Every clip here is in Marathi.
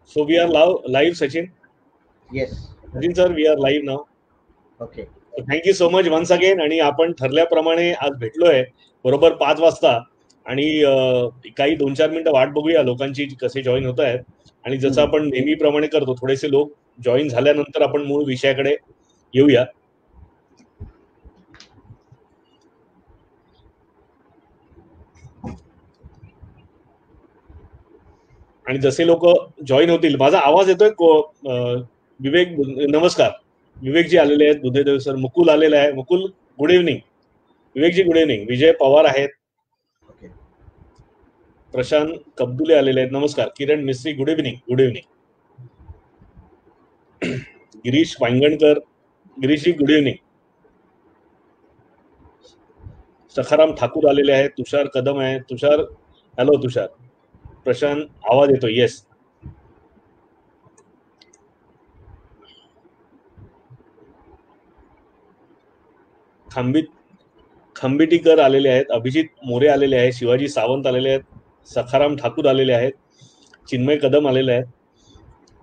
So we are live, Sachin. Yes. Sachin sir, we are live now. Okay. So thank you so much once again. आणि आपण ठरल्याप्रमाणे आज भेटलोय बरोबर 5 वाजता आणि काही 2-4 मिनिटं वाट बघूया लोकांची कसे जॉईन होत आहेत आणि जसं आपण नेहमीप्रमाणे करतो थोडेसे लोक जॉईन झाल्यानंतर आपण मूळ विषयाकडे येऊया. आणि जसे लोक जॉईन होतील, माझा आवाज येतोय विवेक नमस्कार, विवेकजी आलेले आहेत, बुद्धदेव सर, मुकुल आलेला आहे. Mukul good evening. Vivekji good evening. Vijay Pawar आहेत, प्रशांत कब्दुले आलेले आहेत, नमस्कार. Kiran Mistry good evening. Good evening. Girish Wangankar, Girishji good evening. Sakharam Thakur आलेले आहेत, तुषार कदम आहे. तुषार, हॅलो तुषार. प्रशांत आवाज येतो, येस. खंबिटीकर आलेले आहेत, अभिजित मोरे आलेले आहेत, शिवाजी सावंत आलेले आहेत, सखाराम ठाकूर आलेले आहेत, चिन्मय कदम आलेले आहेत.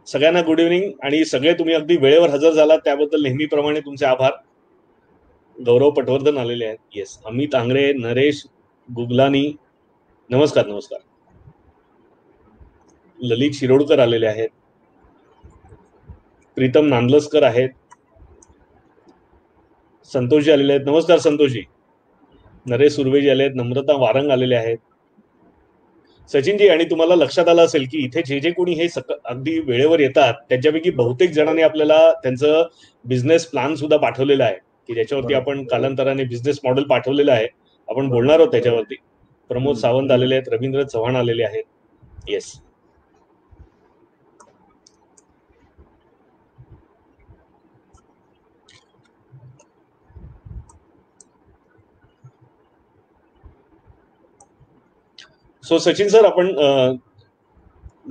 सगळ्यांना गुड इव्हनिंग. आणि सगळे तुम्ही अगदी वेळेवर हजर झालात त्याबद्दल नेहमीप्रमाणे तुमचे आभार. गौरव पटवर्धन आलेले आहेत, येस. अमित आंग्रे, नरेश गुगलानी, नमस्कार. नमस्कार. ललित शिरोडकर आलेले आहेत, प्रीतम नांदलस्कर आहेत, संतोषजी आलेले आहेत, नमस्कार संतोषजी. नरेश सुर्वेजी आले आहेत, नम्रता वारंग आलेले आहेत. सचिनजी, आणि तुम्हाला लक्षात आलं असेल की इथे जे जे कोणी हे अगदी वेळेवर येतात त्यांच्यापैकी बहुतेक जणांनी आपल्याला त्यांचं बिझनेस प्लॅन सुद्धा पाठवलेला आहे की ज्याच्यावरती आपण कालांतराने बिझनेस मॉडेल पाठवलेलं आहे, आपण बोलणार आहोत त्याच्यावरती. प्रमोद सावंत आलेले आहेत, रवींद्र चव्हाण आलेले आहेत, येस. सो सचिन सर, आपण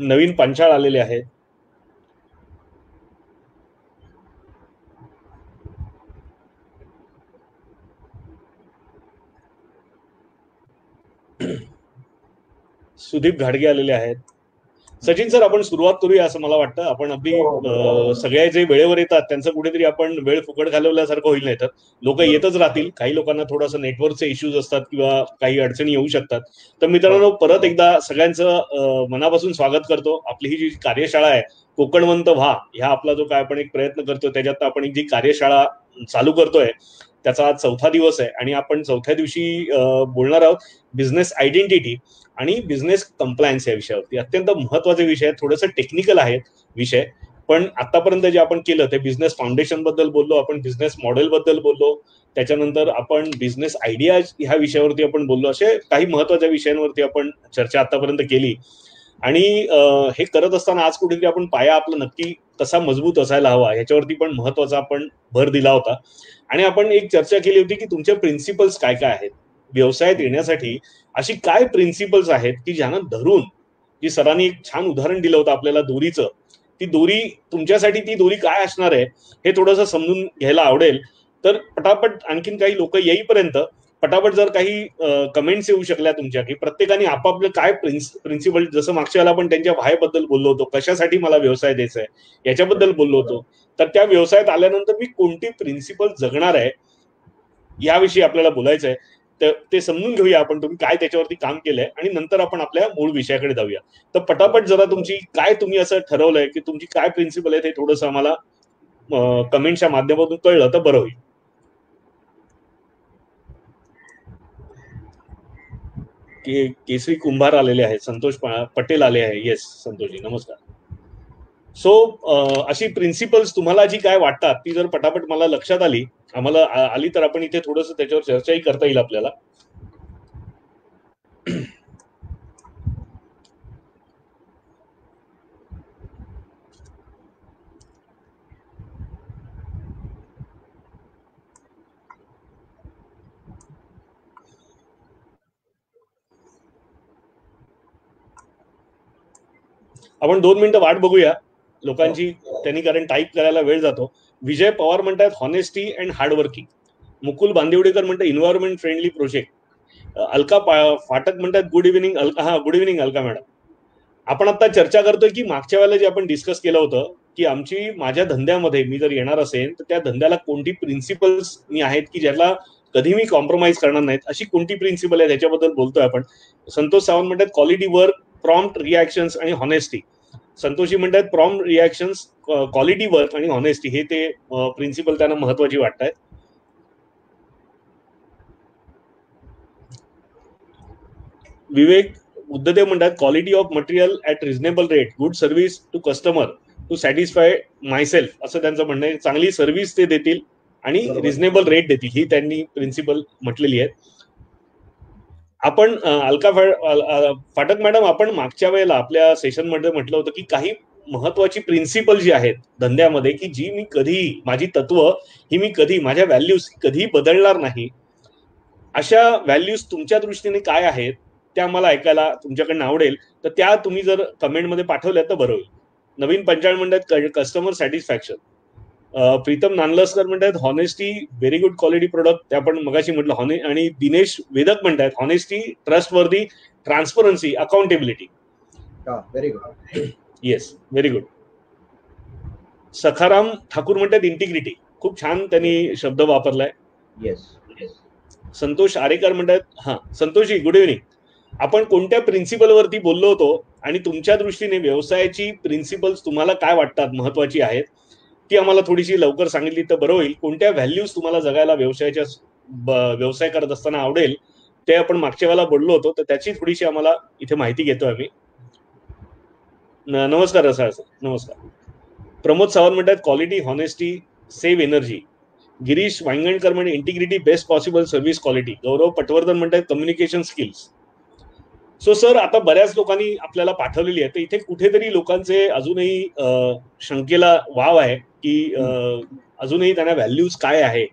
नवीन पंचाळ आलेले आहेत. सुदीप घाडगे आलेले आहेत. सचिन सर, आपण सुरुवात करूया असं मला वाटतं. आपण अगदी सगळ्या जे वेळेवर येतात त्यांचं कुठेतरी आपण वेळ फुकट घालवल्यासारखं होईल. नाही तर लोक येतच राहतील. काही लोकांना थोडंसं नेटवर्कचे इश्यूज असतात किंवा काही अडचणी येऊ शकतात. तर मित्रांनो, परत एकदा सगळ्यांचं मनापासून स्वागत करतो. आपली ही जी कार्यशाळा आहे कोकणवंत व्हा, ह्या आपला जो काय आपण एक प्रयत्न करतो त्याच्यात आपण एक जी कार्यशाळा चालू करतोय त्याचा आज 4था दिवस आहे आणि आपण 4थ्या दिवशी बोलणार आहोत बिझनेस आयडेंटिटी आणि बिझनेस कंप्लायन्स या विषयावरती. अत्यंत महत्वाचे विषय आहेत, थोडंसं टेक्निकल आहेत विषय, पण आतापर्यंत जे आपण केलं ते बिझनेस फाउंडेशन बद्दल बोललो, आपण बिझनेस मॉडेल बद्दल बोललो, त्याच्यानंतर आपण बिझनेस आयडिया ह्या विषयावरती आपण बोललो. असे काही महत्वाच्या विषयांवरती आपण चर्चा आतापर्यंत केली. आणि हे करत असताना आज कुठेतरी आपण पाया आपला नक्की कसा मजबूत असायला हवा ह्याच्यावरती पण महत्वाचा आपण भर दिला होता. आणि आपण एक चर्चा केली होती की तुमचे प्रिन्सिपल्स काय काय आहेत व्यवसायात येण्यासाठी, अशी काय प्रिन्सिपल्स आहेत की ज्यांना धरून, जी सरांनी एक छान उदाहरण दिलं होतं आपल्याला दोरीचं, ती दोरी तुमच्यासाठी ती दोरी काय असणार आहे हे थोडंसं समजून घ्यायला आवडेल. तर पटापट आणखीन काही लोक येईपर्यंत पटापट जर काही कमेंट्स येऊ शकल्या तुमच्या की प्रत्येकाने आपापलं काय प्रिन्सिपल, जसं मागच्या वेळेला आपण त्यांच्या व्हायबद्दल बोललो होतो, कशासाठी मला व्यवसाय द्यायचा आहे याच्याबद्दल बोललो होतो, तर त्या व्यवसायात आल्यानंतर मी कोणती प्रिन्सिपल जगणार आहे याविषयी आपल्याला बोलायचं आहे. तर ते समजून घेऊया आपण, तुम्ही काय त्याच्यावरती काम केलंय आणि नंतर आपण आपल्या मूळ विषयाकडे जाऊया. तर पटापट जरा तुमची काय, तुम्ही असं ठरवलंय की तुमची काय प्रिन्सिपल आहे ते थोडंसं आम्हाला कमेंटच्या माध्यमातून कळलं तर बरं होईल. केसरी कुंभार आलेले आहेत, संतोष पटेल आले आहे, येस संतोषजी नमस्कार. सो अशी प्रिन्सिपल्स तुम्हाला जी काय वाटतात ती जर पटापट मला लक्षात आम्हाला आली तर आपण इथे थोडंसं त्याच्यावर चर्चाही करता येईल आपल्याला. आपण 2 मिनिटं वाट बघूया लोकांची, त्यांनी, कारण टाईप करायला वेळ जातो. विजय पवार म्हणतात honesty and hardworking. Mukul Bandiwadekar म्हणतात environment friendly project. Alka Phatak म्हणतात गुड इव्हिनिंग अलका. हा, गुड इव्हिनिंग अलका मॅडम. आपण आता चर्चा करतोय की मागच्या वेळेला जे आपण डिस्कस केलं होतं की माझ्या धंद्यामध्ये मी जर येणार असेल तर त्या धंद्याला कोणती प्रिन्सिपल्स मी आहेत की ज्याला कधी मी कॉम्प्रोमाइज करणार नाहीत, अशी कोणती प्रिन्सिपल आहे त्याच्याबद्दल बोलतोय आपण. संतोष सावंत म्हणतात क्वालिटी वर्क, प्रॉम्प्ट रिॲक्शन्स आणि हॉनेस्टी. संतोषजी म्हणतात प्रॉम्प्ट रिॲक्शन्स, क्वालिटी वर्क आणि हॉनेस्टी हे ते प्रिन्सिपल त्यांना महत्वाची वाटतात. विवेक बुद्धदेव म्हणतात quality of material at reasonable rate, good service to customer to satisfy myself, असं त्यांचं म्हणणं आहे. चांगली सर्व्हिस ते देतील आणि रिझनेबल रेट देतील, ही त्यांनी प्रिन्सिपल म्हटलेली आहे. आपण अलका फाटक मॅडम, आपण मागच्या वेळेला आपल्या सेशनमध्ये म्हटलं होतं की काही महत्वाची प्रिन्सिपल जी आहेत धंद्यामध्ये की जी मी कधी, माझी तत्व ही मी कधी, माझ्या व्हॅल्यूज कधी बदलणार नाही. अशा व्हॅल्यूज तुमच्या दृष्टीने काय आहेत त्या मला ऐकायला तुमच्याकडनं आवडेल. तर त्या तुम्ही जर कमेंटमध्ये पाठवल्या तर बरं होईल. नवीन पंचाळ म्हणतात कस्टमर सॅटिस्फॅक्शन. प्रीतम नानलसकर म्हणतात honesty, very good quality product, ते आपण मगाशी म्हटलं. आणि दिनेश वेदक म्हणतात honesty, trustworthy, transparency, accountability. Very good. Yes, very good. Sakharam Thakur म्हणतात इंटिग्रिटी. खूप छान त्यांनी शब्द वापरलाय. येस. संतोष आरेकर म्हणतात, हा संतोषजी गुड इव्हनिंग, आपण कोणत्या प्रिन्सिपल वरती बोललो होतो आणि तुमच्या दृष्टीने व्यवसायाची प्रिन्सिपल्स तुम्हाला काय वाटतात महत्वाची आहेत ती आम्हाला थोडीशी लवकर सांगितली तर बरं होईल. कोणत्या व्हॅल्यूज तुम्हाला जगायला व्यवसाय करत असताना आवडेल ते आपण मागच्या वेळेला बोललो होतो, तर त्याची थोडीशी आम्हाला इथे माहिती घेतोय आम्ही. नमस्कार रसाळ सर. नमस्कार. प्रमोद सावंत म्हणतात quality, honesty, save energy. Girish Wangankar म्हणजे integrity, best possible service quality. Gaurav Patwardhan म्हणतात कम्युनिकेशन स्किल्स. सो सर, आता बऱ्याच लोकांनी आपल्याला पाठवलेली आहे, तर इथे कुठेतरी लोकांचे अजूनही शंकेला वाव आहे की अजूनही त्यांना व्हॅल्यूज काय आहे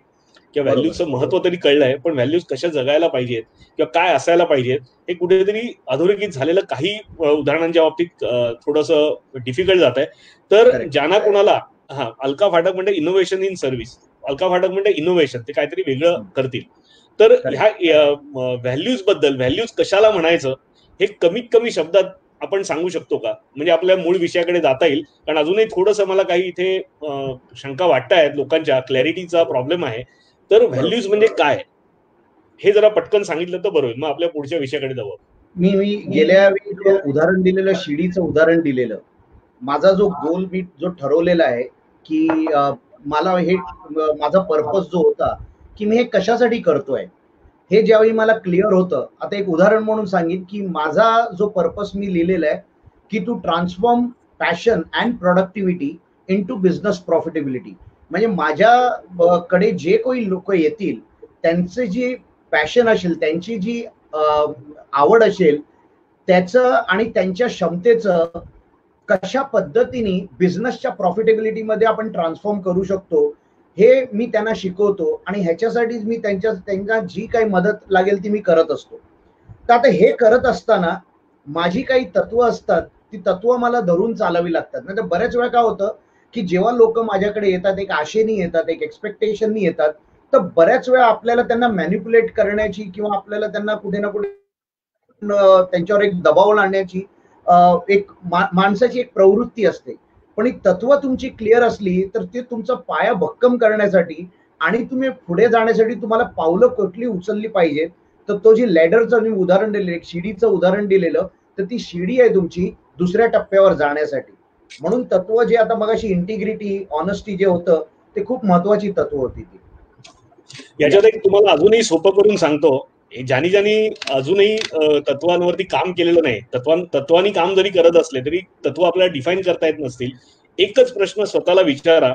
किंवा व्हॅल्यूजचं महत्व तरी कळलंय, पण व्हॅल्यूज कशा जगायला पाहिजेत किंवा काय असायला पाहिजेत हे कुठेतरी अधोरेखित झालेलं काही उदाहरणांच्या बाबतीत थोडंसं डिफिकल्ट जात आहे. तर ज्यांना कोणाला, हा अलका फाटक म्हणते इनोव्हेशन इन सर्व्हिस, अलका फाटक म्हणते इनोव्हेशन, ते काहीतरी वेगळं करतील. तर ह्या व्हॅल्यूज बद्दल, व्हॅल्यूज कशाला म्हणायचं हे कमीत कमी शब्दात आपण सांगू शकतो का? म्हणजे आपल्या मूळ विषयाकडे जाता येईल, कारण अजूनही थोडंसं मला काही इथे शंका वाटतायत, लोकांच्या क्लॅरिटीचा प्रॉब्लेम आहे. तर व्हॅल्यूज म्हणजे काय हे जरा पटकन सांगितलं तर बरं होईल, मग आपल्या पुढच्या विषयाकडे जाऊ. मी गेल्या वेळी उदाहरण दिलेलं, शिडीचं उदाहरण दिलेलं, माझा जो गोल मी जो ठरवलेला आहे की मला हे माझा पर्पज जो होता की मी हे कशासाठी करतोय हे ज्यावेळी मला क्लिअर होतं. आता एक उदाहरण म्हणून सांगेन की माझा जो पर्पज मी लिहिलेला आहे की to transform passion and productivity into business profitability. म्हणजे माझ्याकडे जे काही लोक येतील त्यांचे जी पॅशन असेल, त्यांची जी आवड असेल, त्याचं आणि त्यांच्या क्षमतेचं कशा पद्धतीने बिझनेसच्या प्रॉफिटेबिलिटीमध्ये आपण ट्रान्सफॉर्म करू शकतो हे मी त्यांना शिकवतो आणि ह्याच्यासाठीच मी त्यांना जी काही मदत लागेल ती मी करत असतो. तर आता हे करत असताना माझी काही तत्व असतात, ती तत्व मला धरून चालावी लागतात. नाही तर बऱ्याच वेळा काय होतं की जेव्हा लोक माझ्याकडे येतात एक आशेने येतात, एक एक्सपेक्टेशननी येतात, तर बऱ्याच वेळा आपल्याला त्यांना मॅनिप्युलेट करण्याची किंवा आपल्याला त्यांना कुठे ना कुठे त्यांच्यावर एक दबाव आणण्याची एक माणसाची एक प्रवृत्ती असते. पण ही तत्व तुमची क्लिअर असली तर ते तुमचा पाया भक्कम करण्यासाठी आणि तुम्ही पुढे जाण्यासाठी तुम्हाला पावलं कुठली उचलली पाहिजेत. तर तो जी लॅडरचं मी उदाहरण दिलेलं, एक शिडीचं उदाहरण दिलेलं, तर ती शिडी आहे तुमची दुसऱ्या टप्प्यावर जाण्यासाठी. म्हणून तत्व जे आता मगाशी इंटिग्रिटी, ऑनेस्टी जे होतं ते खूप महत्वाची तत्व होती ती. याच्यात एक तुम्हाला अजूनही सोपं करून सांगतो, ज्यांनी अजूनही तत्वांवरती काम केलेलं नाही, तत्वानी काम जरी करत असले तरी तत्व आपल्याला डिफाईन करता येत नसतील, एकच प्रश्न स्वतःला विचारा,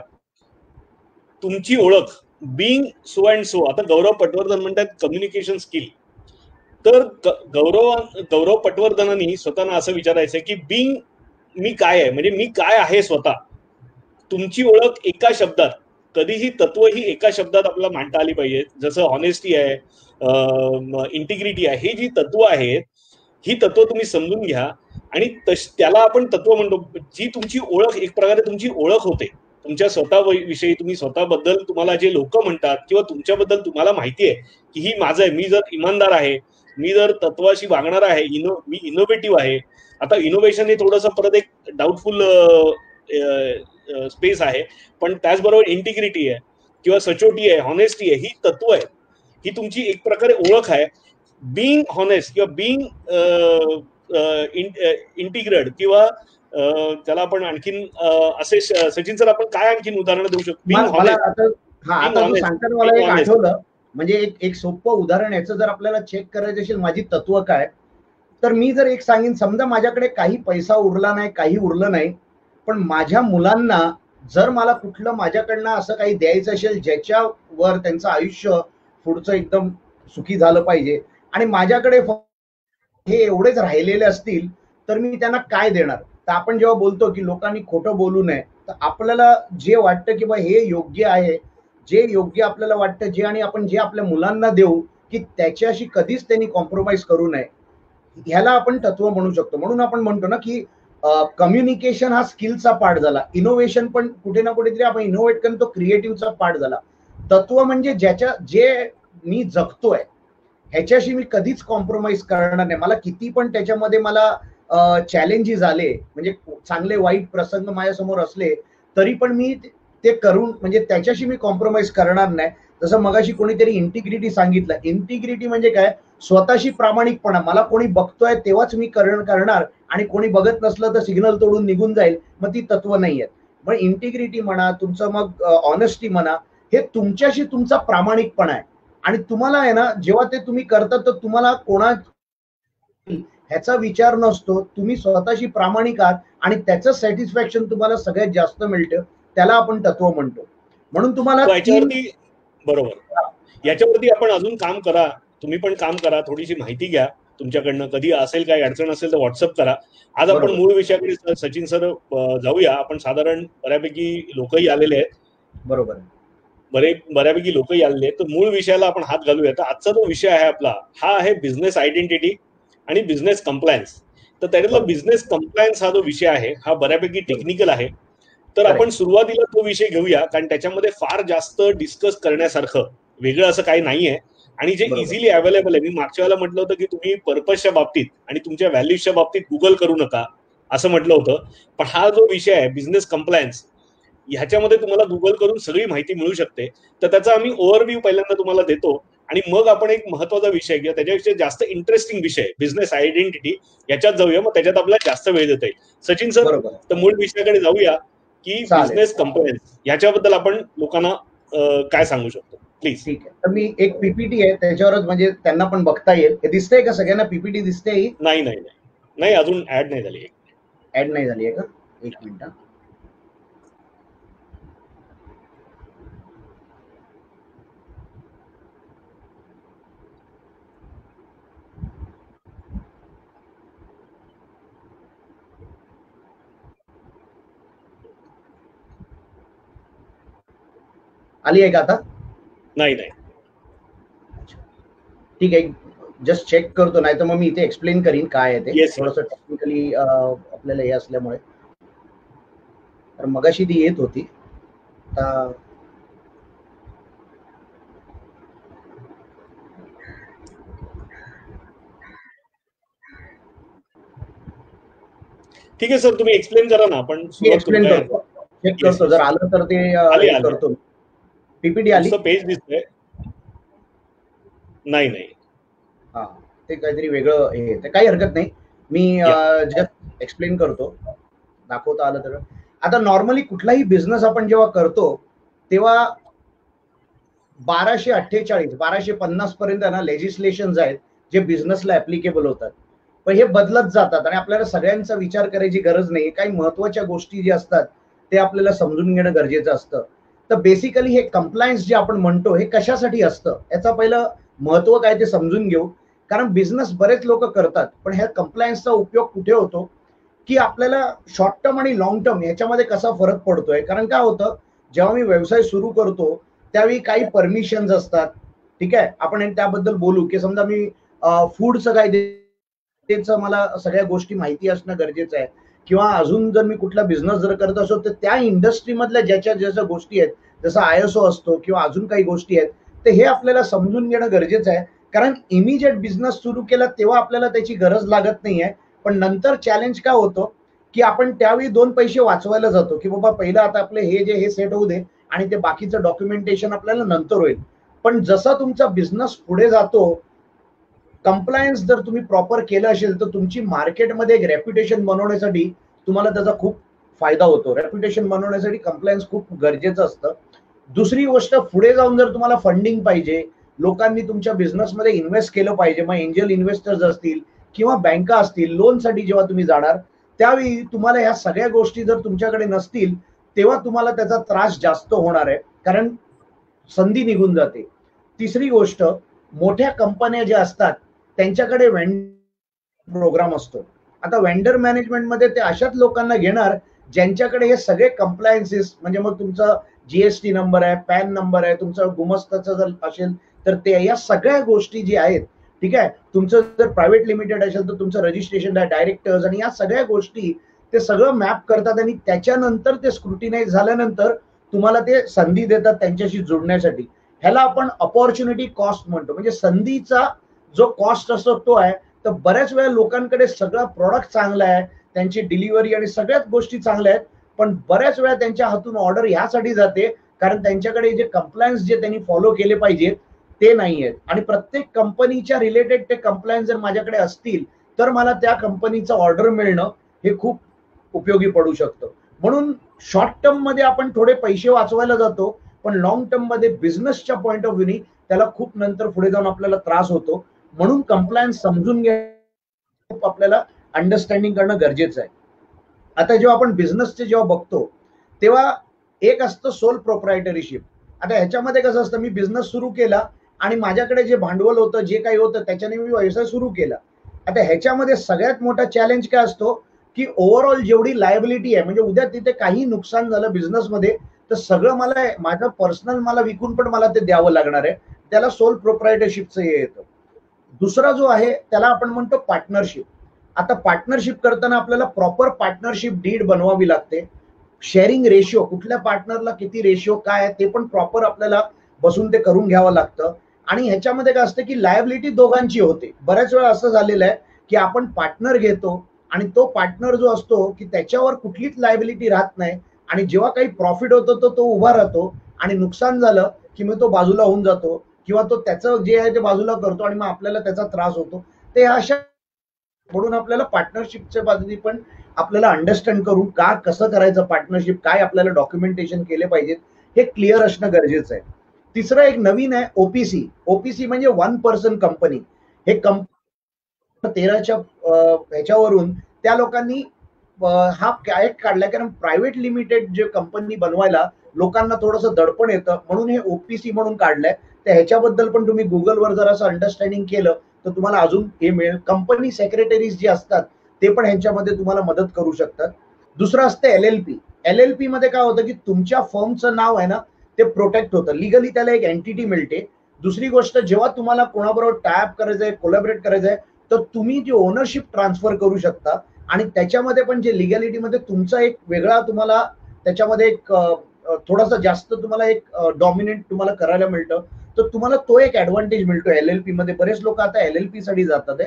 तुमची ओळख बिंग सो अँड सो. आता गौरव पटवर्धन म्हणतात कम्युनिकेशन स्किल. तर गौरव पटवर्धनांनी स्वतःला असं विचारायचंय की बिंग मी काय आहे, म्हणजे मी काय आहे स्वतः. तुमची ओळख एका शब्दात, कधीही तत्व ही एका शब्दात आपल्याला मांडता आली पाहिजे. जसं ऑनेस्टी आहे, इंटिग्रिटी आहे, ही जी तत्व आहेत ही तत्व तुम्ही समजून घ्या आणि त्याला आपण तत्व म्हणतो. जी तुमची ओळख, एक प्रकारे तुमची ओळख होते तुमच्या स्वतःविषयी, तुम्ही स्वतःबद्दल, तुम्हाला जे लोक म्हणतात किंवा तुमच्याबद्दल तुम्हाला माहिती आहे की ही माझं आहे, मी जर इमानदार आहे मी जर तत्वाशी वागणार आहे, मी इनोव्हेटिव्ह आहे. आता इनोव्हेशन हे थोडंसं परत एक डाऊटफुल स्पेस आहे, पण त्याचबरोबर इंटिग्रिटी आहे किंवा सचोटी आहे, हॉनेस्टी आहे, ही तत्व आहे. ही तुमची एक प्रकारे ओळख आहे. बिईंग हॉनेस्ट किंवा बिईंग इंटिग्रेट किंवा त्याला आपण आणखीन असे सचिन सर आपण काय आणखीन उदाहरण देऊ शकतो? बिईंग मला हॉनेस्ट. आता सांगताना मला एक आठवलं, म्हणजे एक सोपं उदाहरण याचं जर आपल्याला चेक करायचं असेल माझी तत्व काय, तर मी जर एक सांगेन, समजा माझ्याकडे काही पैसा उरला नाही, काही उरलं नाही, पण माझ्या मुलांना जर मला कुठलं माझ्याकडनं असं काही द्यायचं असेल ज्याच्यावर त्यांचं आयुष्य पुढचं एकदम सुखी झालं पाहिजे आणि माझ्याकडे हे एवढेच राहिलेले असतील, तर मी त्यांना काय देणार? तर आपण जेव्हा बोलतो की लोकांनी खोटं बोलू नये, तर आपल्याला जे वाटतं की बा हे योग्य आहे, जे योग्य आपल्याला वाटतं, जे आणि आपण जे आपल्या मुलांना देऊ की त्याच्याशी कधीच त्यांनी कॉम्प्रोमाइज करू नये, ह्याला आपण तत्व म्हणू शकतो. म्हणून आपण म्हणतो ना की कम्युनिकेशन हा स्किलचा पार्ट झाला, इनोव्हेशन पण कुठे ना कुठेतरी आपण इनोव्हेट करतो तो क्रिएटिव्हचा पार्ट झाला. तत्व म्हणजे जे मी जगतोय ह्याच्याशी मी कधीच कॉम्प्रोमाइज करणार नाही. मला किती पण त्याच्यामध्ये मला चॅलेंजेस आले, म्हणजे चांगले वाईट प्रसंग माझ्यासमोर असले, तरी पण मी ते करून म्हणजे त्याच्याशी मी कॉम्प्रोमाइज करणार नाही. जसं मगाशी कोणीतरी इंटिग्रिटी सांगितलं, इंटिग्रिटी म्हणजे काय? स्वतःशी प्रामाणिकपणा. मला कोणी बघतोय तेव्हाच मी करणार आणि कोणी बघत नसलं तर सिग्नल तोडून निघून जाईल, मग ती तत्व नाही आहेत. मग इंटिग्रिटी म्हणा, तुमचं मग ऑनेस्टी म्हणा, हे तुमच्याशी तुमचा प्रामाणिकपणा आहे. आणि तुम्हाला आहे ना, जेव्हा ते तुम्ही करता तर तुम्हाला कोणा ह्याचा विचार नसतो, तुम्ही स्वतःशी प्रामाणिक आहात आणि त्याचं सॅटिस्फॅक्शन तुम्हाला सगळ्यात जास्त मिळतं, त्याला आपण तत्व म्हणतो. म्हणून तुम्हाला बरोबर, याच्यावरती आपण अजून काम करा, तुम्ही पण काम करा, थोडीशी माहिती घ्या तुमच्याकडनं, कधी असेल काही अडचण असेल तर व्हॉट्सअप करा. आज आपण मूळ विषयाकडे सचिन सर जाऊया. आपण साधारण बऱ्यापैकी लोकही आलेले आहेत, बरोबर, बऱ्यापैकी लोकही आलेले आहेत, तर मूळ विषयाला आपण हात घालूया. तर आजचा जो विषय आहे आपला हा आहे बिझनेस आयडेंटिटी आणि बिझनेस कंप्लायन्स. तर त्याच्यातला बिझनेस कंप्लायन्स हा जो विषय आहे हा बऱ्यापैकी टेक्निकल आहे. तर आपण सुरुवातीला तो विषय घेऊया, कारण त्याच्यामध्ये फार जास्त डिस्कस करण्यासारखं वेगळं असं काही नाहीये आणि जे इझिली अवेलेबल आहे. मी मागच्या वेळेला म्हटलं होतं की तुम्ही पर्पजच्या बाबतीत आणि तुमच्या व्हॅल्यूजच्या बाबतीत गुगल करू नका असं म्हटलं होतं, पण हा जो विषय आहे बिझनेस कंप्लायन्स, ह्याच्यामध्ये तुम्हाला गुगल करून सगळी माहिती मिळू शकते. तर त्याचा आम्ही ओव्हरव्ह्यू पहिल्यांदा तुम्हाला देतो आणि मग आपण एक महत्वाचा विषय किंवा त्याच्याविषयी जास्त इंटरेस्टिंग विषय बिझनेस आयडेंटिटी याच्यात जाऊया. मग त्याच्यात आपल्याला जास्त वेळ देता येईल. सचिन सर, तर मूळ विषयाकडे जाऊया की बिझनेस कंप्लायन्स याच्याबद्दल आपण लोकांना काय सांगू शकतो, प्लीज. ठीक आहे. तर मी एक पीपीटी आहे त्याच्यावरच, म्हणजे त्यांना पण बघता येईल. हे दिसतंय का सगळ्यांना? पीपीटी दिसते? नाही, अजून ऍड नाही झाली. ऍड नाही झाली आहे का? एक मिनिट. आली आहे का आता? नाही. ठीक आहे, जस्ट चेक करतो, नाही तर मग मी इथे एक्सप्लेन करीन काय आहे ते. थोडंसं टेक्निकली आपल्याला हे असल्यामुळे. तर मगाशी ती येत होती. ठीक आहे सर, तुम्ही एक्सप्लेन करा ना. आपण एक्सप्लेन करतो, चेक करतो, जर आलं तर ते करतो. पीपीटी आली? पेज दिसतंय? नाही. हा, ते काहीतरी वेगळं हे, काही हरकत नाही. मी जस्ट एक्सप्लेन करतो, दाखवता आलं तर. आता नॉर्मली कुठलाही बिझनेस आपण जेव्हा करतो तेव्हा 1248 1250 पर्यंत ना लेजिस्लेशन आहेत जे बिझनेसला ऍप्लिकेबल होतात, पण हे बदलत जातात आणि आपल्याला सगळ्यांचा विचार करायची गरज नाही. काही महत्वाच्या गोष्टी ज्या असतात ते आपल्याला समजून घेणं गरजेचं असतं. तर बेसिकली हे कंप्लायन्स जे आपण म्हणतो हे कशासाठी असतं याचा पहिलं महत्व काय ते समजून घेऊ. कारण बिझनेस बरेच लोक करतात, पण ह्या कंप्लायन्सचा उपयोग कुठे होतो की आपल्याला शॉर्ट टर्म आणि लॉंग टर्म याच्यामध्ये कसा फरक पडतोय. कारण काय होतं, जेव्हा मी व्यवसाय सुरू करतो त्यावेळी काही परमिशन्स असतात. ठीक आहे, आपण त्याबद्दल बोलू की समजा मी फूडचं काय त्याचं मला सगळ्या गोष्टी माहिती असणं गरजेचं आहे, किंवा अजून जर मी कुठला बिझनेस जर करत असो तर त्या इंडस्ट्रीमधल्या ज्याच्या गोष्टी आहेत, जसं ISO असतो किंवा अजून काही गोष्टी आहेत, तर हे आपल्याला समजून घेणं गरजेचं आहे. कारण इमिजिएट बिझनेस सुरू केला तेव्हा आपल्याला त्याची गरज लागत नाहीये, पण नंतर चॅलेंज काय होतं की आपण त्यावेळी 2 पैसे वाचवायला जातो की बाबा पहिलं आता आपले हे सेट होऊ दे आणि ते बाकीचं डॉक्युमेंटेशन आपल्याला नंतर होईल. पण जसा तुमचा बिझनेस पुढे जातो, कंप्लायन्स जर तुम्ही प्रॉपर केलं असेल तर तुमची मार्केटमध्ये एक रेप्युटेशन बनवण्यासाठी तुम्हाला त्याचा खूप फायदा होतो. रेप्युटेशन बनवण्यासाठी कंप्लायन्स खूप गरजेचं असतं. दुसरी गोष्ट, पुढे जाऊन जर तुम्हाला फंडिंग पाहिजे, लोकांनी तुमच्या बिझनेसमध्ये इन्व्हेस्ट केलं पाहिजे, मग एंजल इन्व्हेस्टर्स असतील किंवा बँका असतील, लोनसाठी जेव्हा तुम्ही जाणार त्यावेळी तुम्हाला ह्या सगळ्या गोष्टी जर तुमच्याकडे नसतील तेव्हा तुम्हाला त्याचा त्रास जास्त होणार आहे, कारण संधी निघून जाते. तिसरी गोष्ट, मोठ्या कंपन्या ज्या असतात त्यांच्याकडे प्रोग्राम असतो. आता वेंडर मॅनेजमेंटमध्ये ते अशाच लोकांना घेणार ज्यांच्याकडे हे सगळे कंप्लायन्सेस, म्हणजे मग तुमचा जीएसटी नंबर आहे, पॅन नंबर आहे, तुमचं गुमस्ताचं जर असेल तर ते, या सगळ्या गोष्टी जी आहेत, ठीक आहे, तुमचं जर प्रायव्हेट लिमिटेड असेल तर तुमचं रजिस्ट्रेशन आहे, डायरेक्टर्स आणि या सगळ्या गोष्टी ते सगळं मॅप करतात आणि त्याच्यानंतर ते स्क्रुटिनाइज झाल्यानंतर तुम्हाला ते संधी देतात त्यांच्याशी जोडण्यासाठी. ह्याला आपण अपॉर्च्युनिटी कॉस्ट म्हणतो. म्हणजे संधीचा जो कॉस्ट असतो तो आहे. तर बऱ्याच वेळा लोकांकडे सगळं प्रॉडक्ट चांगलं आहे, त्यांची डिलिव्हरी आणि सगळ्याच गोष्टी चांगल्या आहेत, पण बऱ्याच वेळा त्यांच्या हातून ऑर्डर ह्यासाठी जाते कारण त्यांच्याकडे जे कंप्लायन्स जे त्यांनी फॉलो केले पाहिजेत ते नाही आहेत. आणि प्रत्येक कंपनीच्या रिलेटेड ते कंप्लायन्स जर माझ्याकडे असतील तर मला त्या कंपनीचं ऑर्डर मिळणं हे खूप उपयोगी पडू शकतं. म्हणून शॉर्ट टर्म मध्ये आपण थोडे पैसे वाचवायला जातो, पण लॉंग टर्म मध्ये बिझनेसच्या पॉईंट ऑफ व्ह्यूनी त्याला खूप नंतर पुढे जाऊन आपल्याला त्रास होतो. म्हणून कंप्लायन्स समजून घ्या, आपल्याला अंडरस्टँडिंग करणं गरजेचं आहे. आता जेव्हा आपण बिझनेसचे जेव्हा बघतो तेव्हा एक असतं सोल प्रोप्रायटरीशिप. आता ह्याच्यामध्ये कसं असतं, मी बिझनेस सुरू केला आणि माझ्याकडे जे भांडवल होतं, जे काही होतं त्याच्याने मी व्यवसाय सुरू केला. आता ह्याच्यामध्ये सगळ्यात मोठा चॅलेंज काय असतो की ओव्हरऑल जेवढी लायबिलिटी आहे, म्हणजे उद्या तिथे काही नुकसान झालं बिझनेसमध्ये तर सगळं मला, माझं पर्सनल मला विकून पण मला ते द्यावं लागणार आहे. त्याला सोल प्रोप्रायटरशिपचं हे येतं. दुसरा जो आहे त्याला आपण म्हणतो पार्टनरशिप. आता पार्टनरशिप करताना आपल्याला प्रॉपर पार्टनरशिप डीड बनवावी लागते. शेअरिंग रेशिओ, कुठल्या पार्टनरला किती रेशिओ काय आहे ते पण प्रॉपर आपल्याला बसून ते करून घ्यावं लागतं. आणि ह्याच्यामध्ये काय असतं की लायबिलिटी दोघांची होते. बऱ्याच वेळा असं झालेलं आहे की आपण पार्टनर घेतो आणि तो पार्टनर जो असतो की त्याच्यावर कुठलीच लायबिलिटी राहत नाही, आणि जेव्हा काही प्रॉफिट होतो तो तो उभा राहतो आणि नुकसान झालं की मग तो बाजूला होऊन जातो किंवा तो त्याचं जे आहे ते बाजूला करतो आणि मग आपल्याला त्याचा त्रास होतो. ते अशा, म्हणून आपल्याला पार्टनरशिपच्या बाजूने पण आपल्याला अंडरस्टँड करून का कसं करायचं पार्टनरशिप, काय आपल्याला डॉक्युमेंटेशन केले पाहिजेत हे क्लिअर असणं गरजेचं आहे. तिसरं एक नवीन आहे ओपीसी. ओपीसी म्हणजे वन पर्सन कंपनी. हे 13च्या ह्याच्यावरून त्या लोकांनी हा ऍक्ट काढलाय, कारण प्रायव्हेट लिमिटेड जे कंपनी बनवायला लोकांना थोडंसं दडपण येतं म्हणून हे ओपीसी म्हणून काढलंय. तर ह्याच्याबद्दल पण तुम्ही गुगलवर जर असं अंडरस्टँडिंग केलं तर तुम्हाला अजून हे मिळेल. कंपनी सेक्रेटरीज जे असतात ते पण ह्यांच्यामध्ये तुम्हाला मदत करू शकतात. दुसरं असतं एलएलपी. एलएलपी मध्ये काय होतं की तुमच्या फर्मचं नाव आहे ना ते प्रोटेक्ट होतं, लिगली त्याला एक एंटिटी मिळते. दुसरी गोष्ट, जेव्हा तुम्हाला कोणाबरोबर टायअप करायचंय, कोलॅबरेट करायचंय तर तुम्ही जी ओनरशिप ट्रान्सफर करू शकता आणि त्याच्यामध्ये पण जे लिगॅलिटीमध्ये तुमचा एक वेगळा, तुम्हाला त्याच्यामध्ये एक थोडासा जास्त तुम्हाला एक डॉमिनेट तुम्हाला करायला मिळतं. तर तुम्हाला तो एक ऍडव्हान्टेज मिळतो एलएलपी मध्ये. बरेच लोक आता एलएलपी साठी जातात.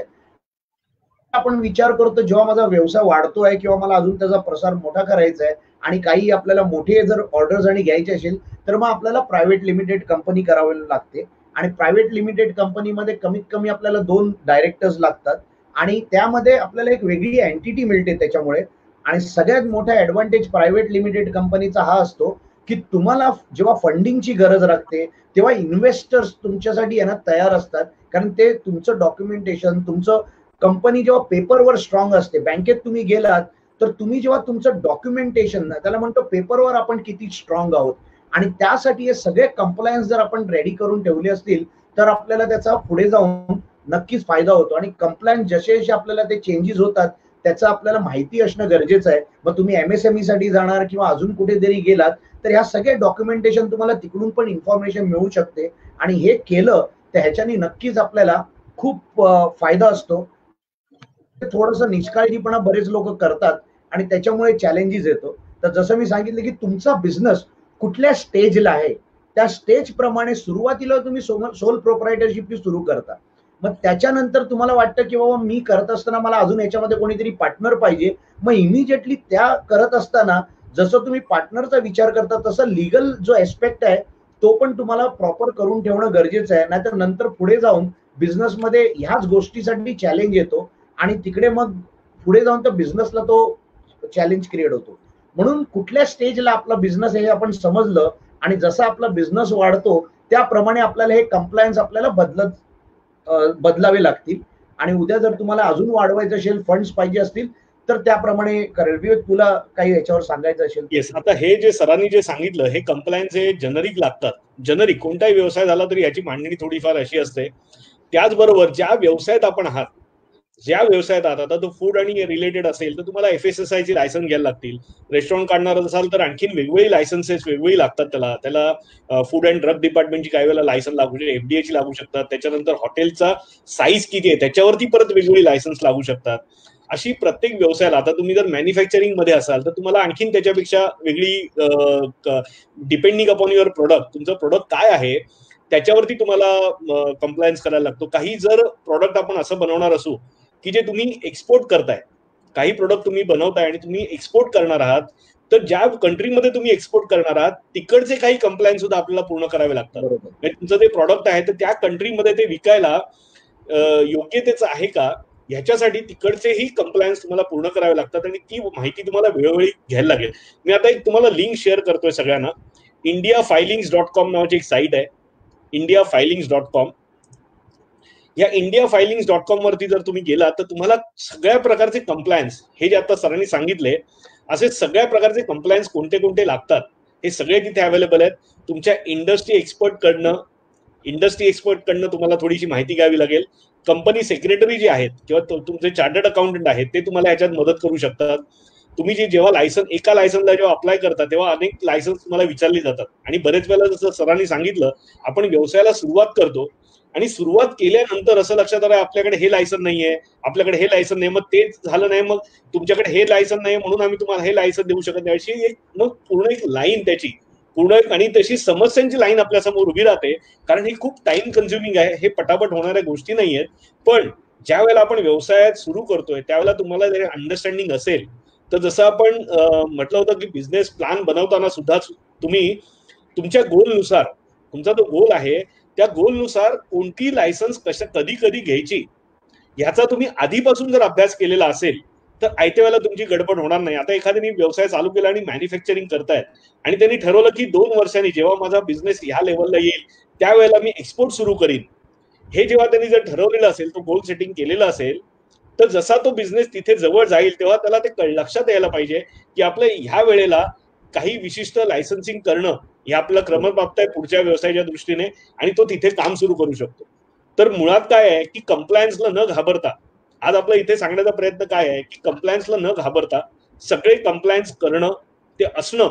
आपण विचार करतो जेव्हा माझा व्यवसाय वाढतोय किंवा मला अजून त्याचा प्रसार मोठा करायचा आहे आणि काही आपल्याला मोठे जर ऑर्डर्स आणि घ्यायचे असेल तर मग आपल्याला प्रायव्हेट लिमिटेड कंपनी करावी लागते. आणि प्रायव्हेट लिमिटेड कंपनीमध्ये कमीत कमी आपल्याला 2 डायरेक्टर्स लागतात आणि त्यामध्ये आपल्याला एक वेगळी एंटिटी मिळते त्याच्यामुळे. आणि सगळ्यात मोठा ऍडव्हान्टेज प्रायव्हेट लिमिटेड कंपनीचा हा असतो की तुम्हाला जेव्हा फंडिंगची गरज लागते तेव्हा इन्व्हेस्टर्स तुमच्यासाठी येण्यात तयार असतात, कारण ते तुमचं डॉक्युमेंटेशन, तुमचं कंपनी जेव्हा पेपरवर स्ट्रॉंग असते, बँकेत तुम्ही गेलात तर तुम्ही जेव्हा तुमचं डॉक्युमेंटेशन, त्याला म्हणतो पेपरवर आपण किती स्ट्रॉंग आहोत, आणि त्यासाठी हे सगळे कंप्लायन्स जर आपण रेडी करून ठेवले असतील तर आपल्याला त्याचा पुढे जाऊन नक्कीच फायदा होतो. आणि कंप्लायन्स जसे जसे आपल्याला ते चेंजेस होतात त्याचं आपल्याला माहिती असणं गरजेचं आहे. मग तुम्ही एमएसएमई साठी जाणार किंवा अजून कुठेतरी गेलात तर ह्या सगळे डॉक्युमेंटेशन तुम्हाला तिकडून पण इन्फॉर्मेशन मिळू शकते. आणि हे केलं तर ह्याच्याने नक्कीच आपल्याला खूप फायदा असतो. थोडंसं निष्काळजीपणा बरेच लोक करतात आणि त्याच्यामुळे चॅलेंजेस येतो. तर जसं मी सांगितलं की तुमचा बिझनेस कुठल्या स्टेजला आहे त्या स्टेज प्रमाणे सुरुवातीला तुम्ही सोल प्रोप्रायटरशिप सुरू करता. मग त्याच्यानंतर तुम्हाला वाटतं की बाबा मी करत असताना मला अजून याच्यामध्ये कोणीतरी पार्टनर पाहिजे, मग इमिजिएटली त्या करत असताना जसं तुम्ही पार्टनरचा विचार करता तसं लिगल जो एस्पेक्ट आहे तो पण तुम्हाला प्रॉपर करून ठेवणं गरजेचं आहे. नाहीतर नंतर पुढे जाऊन बिझनेसमध्ये ह्याच गोष्टीसाठी चॅलेंज येतो आणि तिकडे मग पुढे जाऊन त्या बिझनेसला तो चॅलेंज क्रिएट होतो. म्हणून कुठल्या स्टेजला आपला बिझनेस हे आपण समजलं आणि जसा आपला बिझनेस वाढतो त्याप्रमाणे आपल्याला हे कंप्लायन्स आपल्याला बदलावे लागतील. आणि उद्या जर तुम्हाला अजून वाढवायचं असेल, फंड्स पाहिजे असतील तर त्याप्रमाणे करेल. विवेक, तुला काही याच्यावर सांगायचं असेल? येस, आता हे जे सरांनी जे सांगितलं हे कंप्लायन्स हे जनरिक लागतात. जनरिक कोणताही व्यवसाय झाला तरी याची मांडणी थोडीफार अशी असते. त्याचबरोबर ज्या व्यवसायात आपण आहात, ज्या व्यवसायात आहात, आता तो फूड आणि रिलेटेड असेल तर तुम्हाला FSSAI ची लायसन घ्यायला लागतील. रेस्टॉरंट काढणार असाल तर आणखीन वेगवेगळी लायसन्सेस वेगवेगळी लागतात. त्याला फूड अँड ड्रग डिपार्टमेंटची काही वेळेला लायसन लागू शकते, FDA ची लागू शकतात. त्याच्यानंतर हॉटेलचा साईज किती आहे त्याच्यावरती परत वेगवेगळी लायसन्स लागू शकतात. अशी प्रत्येक व्यवसायाला, आता तुम्ही जर मॅन्युफॅक्चरिंग मध्ये असाल तर तुम्हाला आणखीन त्याच्यापेक्षा वेगळी, डिपेंडिंग अपॉन युअर प्रोडक्ट, तुमचं प्रोडक्ट काय आहे त्याच्यावरती तुम्हाला कंप्लायन्स करायला लागतो. काही जर प्रोडक्ट आपण असं बनवणार असू की जे तुम्ही एक्सपोर्ट करताय, काही प्रोडक्ट तुम्ही बनवताय आणि तुम्ही एक्सपोर्ट करणार आहात, तर ज्या कंट्रीमध्ये तुम्ही एक्सपोर्ट करणार आहात तिकडचे काही कंप्लायन्स सुद्धा आपल्याला पूर्ण करावे लागतात. म्हणजे तुमचं जे प्रोडक्ट आहे तर त्या कंट्रीमध्ये ते विकायला योग्यतेचं आहे का ह्याच्यासाठी तिकडचेही कंप्लायन्स तुम्हाला पूर्ण करावे लागतात आणि ती माहिती तुम्हाला वेळोवेळी घ्यायला लागेल. मी आता एक तुम्हाला लिंक शेअर करतोय सगळ्यांना. indiafilings.com नावाची एक साईट आहे, indiafilings.com. या indiafilings.com वरती जर तुम्ही गेलात तर तुम्हाला सगळ्या प्रकारचे कंप्लायन्स, हे जे आता सरांनी सांगितले असे सगळ्या प्रकारचे कंप्लायन्स कोणते कोणते लागतात हे सगळे तिथे अवेलेबल आहेत. तुमच्या इंडस्ट्री एक्सपर्ट कडनं तुम्हाला थोडीशी माहिती घ्यावी लागेल. कंपनी सेक्रेटरी जे आहेत किंवा तुमचे चार्टर्ड अकाउंटंट आहेत ते तुम्हाला याच्यात मदत करू शकतात. तुम्ही जेव्हा एका लायसन्सला जेव्हा अप्लाय करता तेव्हा अनेक लायसन्स तुम्हाला विचारली जातात आणि बरेच वेळेला जसं सरांनी सांगितलं आपण व्यवसायाला सुरुवात करतो आणि सुरुवात केल्यानंतर असं लक्षात आलं आपल्याकडे हे लायसन नाहीये, आपल्याकडे हे लायसन नाही, मग तेच झालं नाही, मग तुमच्याकडे हे लायसन नाही म्हणून आम्ही तुम्हाला हे लायसन देऊ शकत नाही, अशी एक मग पूर्ण एक लाईन त्याची आणि तशी समस्यांची लाईन आपल्यासमोर उभी राहते. कारण ही खूप टाइम कन्झ्युमिंग आहे, हे पटापट होणाऱ्या गोष्टी नाही आहेत. पण ज्या वेळेला आपण व्यवसायात सुरू करतोय त्यावेळेला तुम्हाला जर अंडरस्टँडिंग असेल तर जसं आपण म्हटलं होतं की बिझनेस प्लॅन बनवताना सुद्धा तुम्ही तुमच्या गोलनुसार, तुमचा जो गोल आहे त्या गोलनुसार कोणती लायसन्स कधी कधी घ्यायची ह्याचा तुम्ही आधीपासून जर अभ्यास केलेला असेल तर आयत्या वेळेला तुमची गडबड होणार नाही. आता एखाद्याने व्यवसाय चालू केला आणि मॅन्युफॅक्चरिंग करतायत आणि त्यांनी ठरवलं की 2 वर्षांनी जेव्हा माझा बिझनेस ह्या लेवलला येईल त्यावेळेला मी एक्सपोर्ट सुरू करीन, हे जेव्हा त्यांनी जर ठरवलेलं असेल, तो गोल सेटिंग केलेलं असेल, तर जसा तो बिझनेस तिथे जवळ जाईल तेव्हा त्याला ते लक्षात यायला पाहिजे की आपलं ह्या वेळेला काही विशिष्ट लायसन्सिंग करणं हे आपलं क्रमप्राप्त आहे पुढच्या व्यवसायाच्या दृष्टीने आणि तो तिथे काम सुरू करू शकतो. तर मुळात काय आहे की कंप्लायन्सला न घाबरता, आज आपला इथे सांगण्याचा प्रयत्न काय आहे की कंप्लायन्सला न घाबरता सगळे कंप्लायन्स करणं, ते असणं,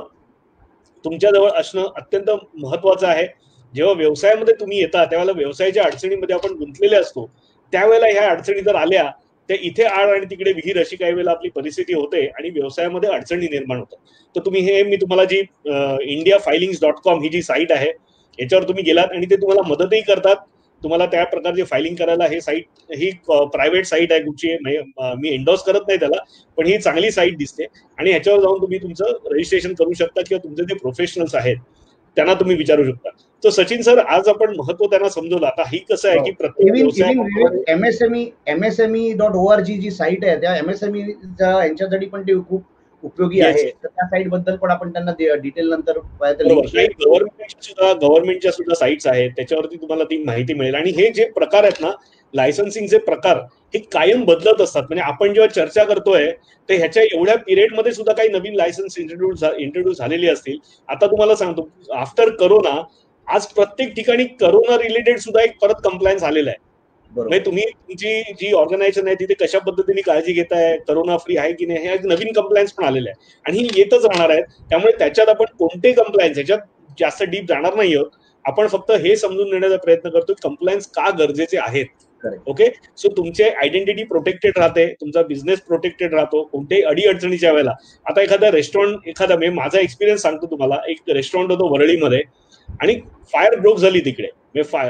तुमच्याजवळ असणं अत्यंत महत्वाचं आहे. जेव्हा व्यवसायामध्ये तुम्ही येता त्यावेळेला व्यवसायाच्या अडचणीमध्ये आपण गुंतलेले असतो, त्यावेळेला ह्या अडचणी जर आल्या तर इथे आड आणि तिकडे विहीर अशी काही वेळेला आपली परिस्थिती होते आणि व्यवसायामध्ये अडचणी निर्माण होतात. तर तुम्ही मी तुम्हाला जी indiafilings.com ही जी साईट आहे याच्यावर तुम्ही गेलात आणि ते तुम्हाला मदतही करतात. तुम्हाला त्या प्रकारचे फायलिंग करायला हे साईट ही प्रायव्हेट साईट आहे कुठची, मी एन्डोर्स करत नाही त्याला, पण ही चांगली साईट दिसते आणि ह्याच्यावर जाऊन तुम्ही तुमचं रजिस्ट्रेशन करू शकता किंवा तुमचे जे प्रोफेशनल्स आहेत त्यांना तुम्ही विचारू शकता. तर सचिन सर, आज आपण महत्व त्यांना समजवलं. आता ही कसं आहे की प्रत्येक MSME.org जी साईट आहे त्या MSME यांच्यासाठी पण ते खूप उपयोगी आहे. तर त्या साईट बद्दल पण आपण त्यांना डिटेल नंतर गव्हर्नमेंटच्या सुद्धा साईट्स आहेत त्याच्यावरती तुम्हाला ती माहिती मिळेल. आणि हे जे प्रकार आहेत ना लायसन्सिंगचे प्रकार, हे कायम बदलत असतात. म्हणजे आपण जेव्हा चर्चा करतोय तर ह्याच्या एवढ्या पिरियडमध्ये सुद्धा काही नवीन लायसन्स इंट्रोड्यूस झालेली असतील. आता तुम्हाला सांगतो, आफ्टर करोना आज प्रत्येक ठिकाणी करोना रिलेटेड सुद्धा एक परत कंप्लायन्स आलेला आहे. म्हणजे तुम्ही तुमची जी ऑर्गनायझेशन आहे तिथे कशा पद्धतीने काळजी घेताय, करोना फ्री आहे की नाही, हे नवीन कंप्लायन्स पण आलेले आहे आणि ही येतच राहणार आहेत. त्यामुळे त्याच्यात आपण कोणते कंप्लायन्स, ह्याच्यात जास्त डीप जाणार नाही आहोत. आपण फक्त हे समजून घेण्याचा प्रयत्न करतो कंप्लायन्स का गरजेचे आहेत. ओके, सो तुमचे आयडेंटिटी प्रोटेक्टेड राहते, तुमचा बिझनेस प्रोटेक्टेड राहतो कोणत्याही अडीअडचणीच्या वेळेला. आता एखादा रेस्टॉरंट, माझा एक्सपिरियन्स सांगतो तुम्हाला. एक रेस्टॉरंट होतो वरळीमध्ये आणि फायर ब्रोक झाली तिकडे म्हणजे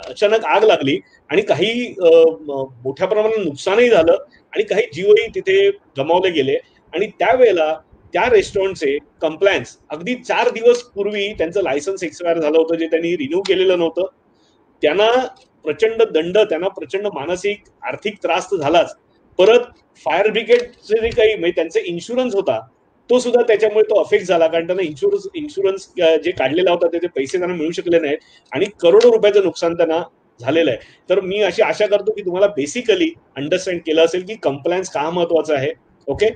अचानक आग लागली आणि काही मोठ्या प्रमाणात नुकसानही झालं आणि काही जीवही तिथे गमावले गेले. आणि त्यावेळेला त्या रेस्टॉरंटचे कंप्लायन्स अगदी 4 दिवस पूर्वी त्यांचं लायसन्स एक्सपायर झालं होतं, जे त्यांनी रिन्यू केलेलं नव्हतं. त्यांना प्रचंड दंड, त्यांना प्रचंड मानसिक आर्थिक त्रास तर झालाच, परत फायर ब्रिगेडचे जे काही म्हणजे त्यांचा इन्शुरन्स होता तो सुद्धा त्याच्यामुळे तो अफेक्ट झाला, कारण त्यांना इन्शुरन्स जे काढलेला होता त्याचे पैसे त्यांना मिळू शकले नाहीत आणि करोडो रुपयाचं नुकसान त्यांना झालेलं आहे. तर मी अशी आशा करतो की तुम्हाला बेसिकली अंडरस्टँड केलं असेल की कंप्लायन्स का महत्वाचं आहे. ओके,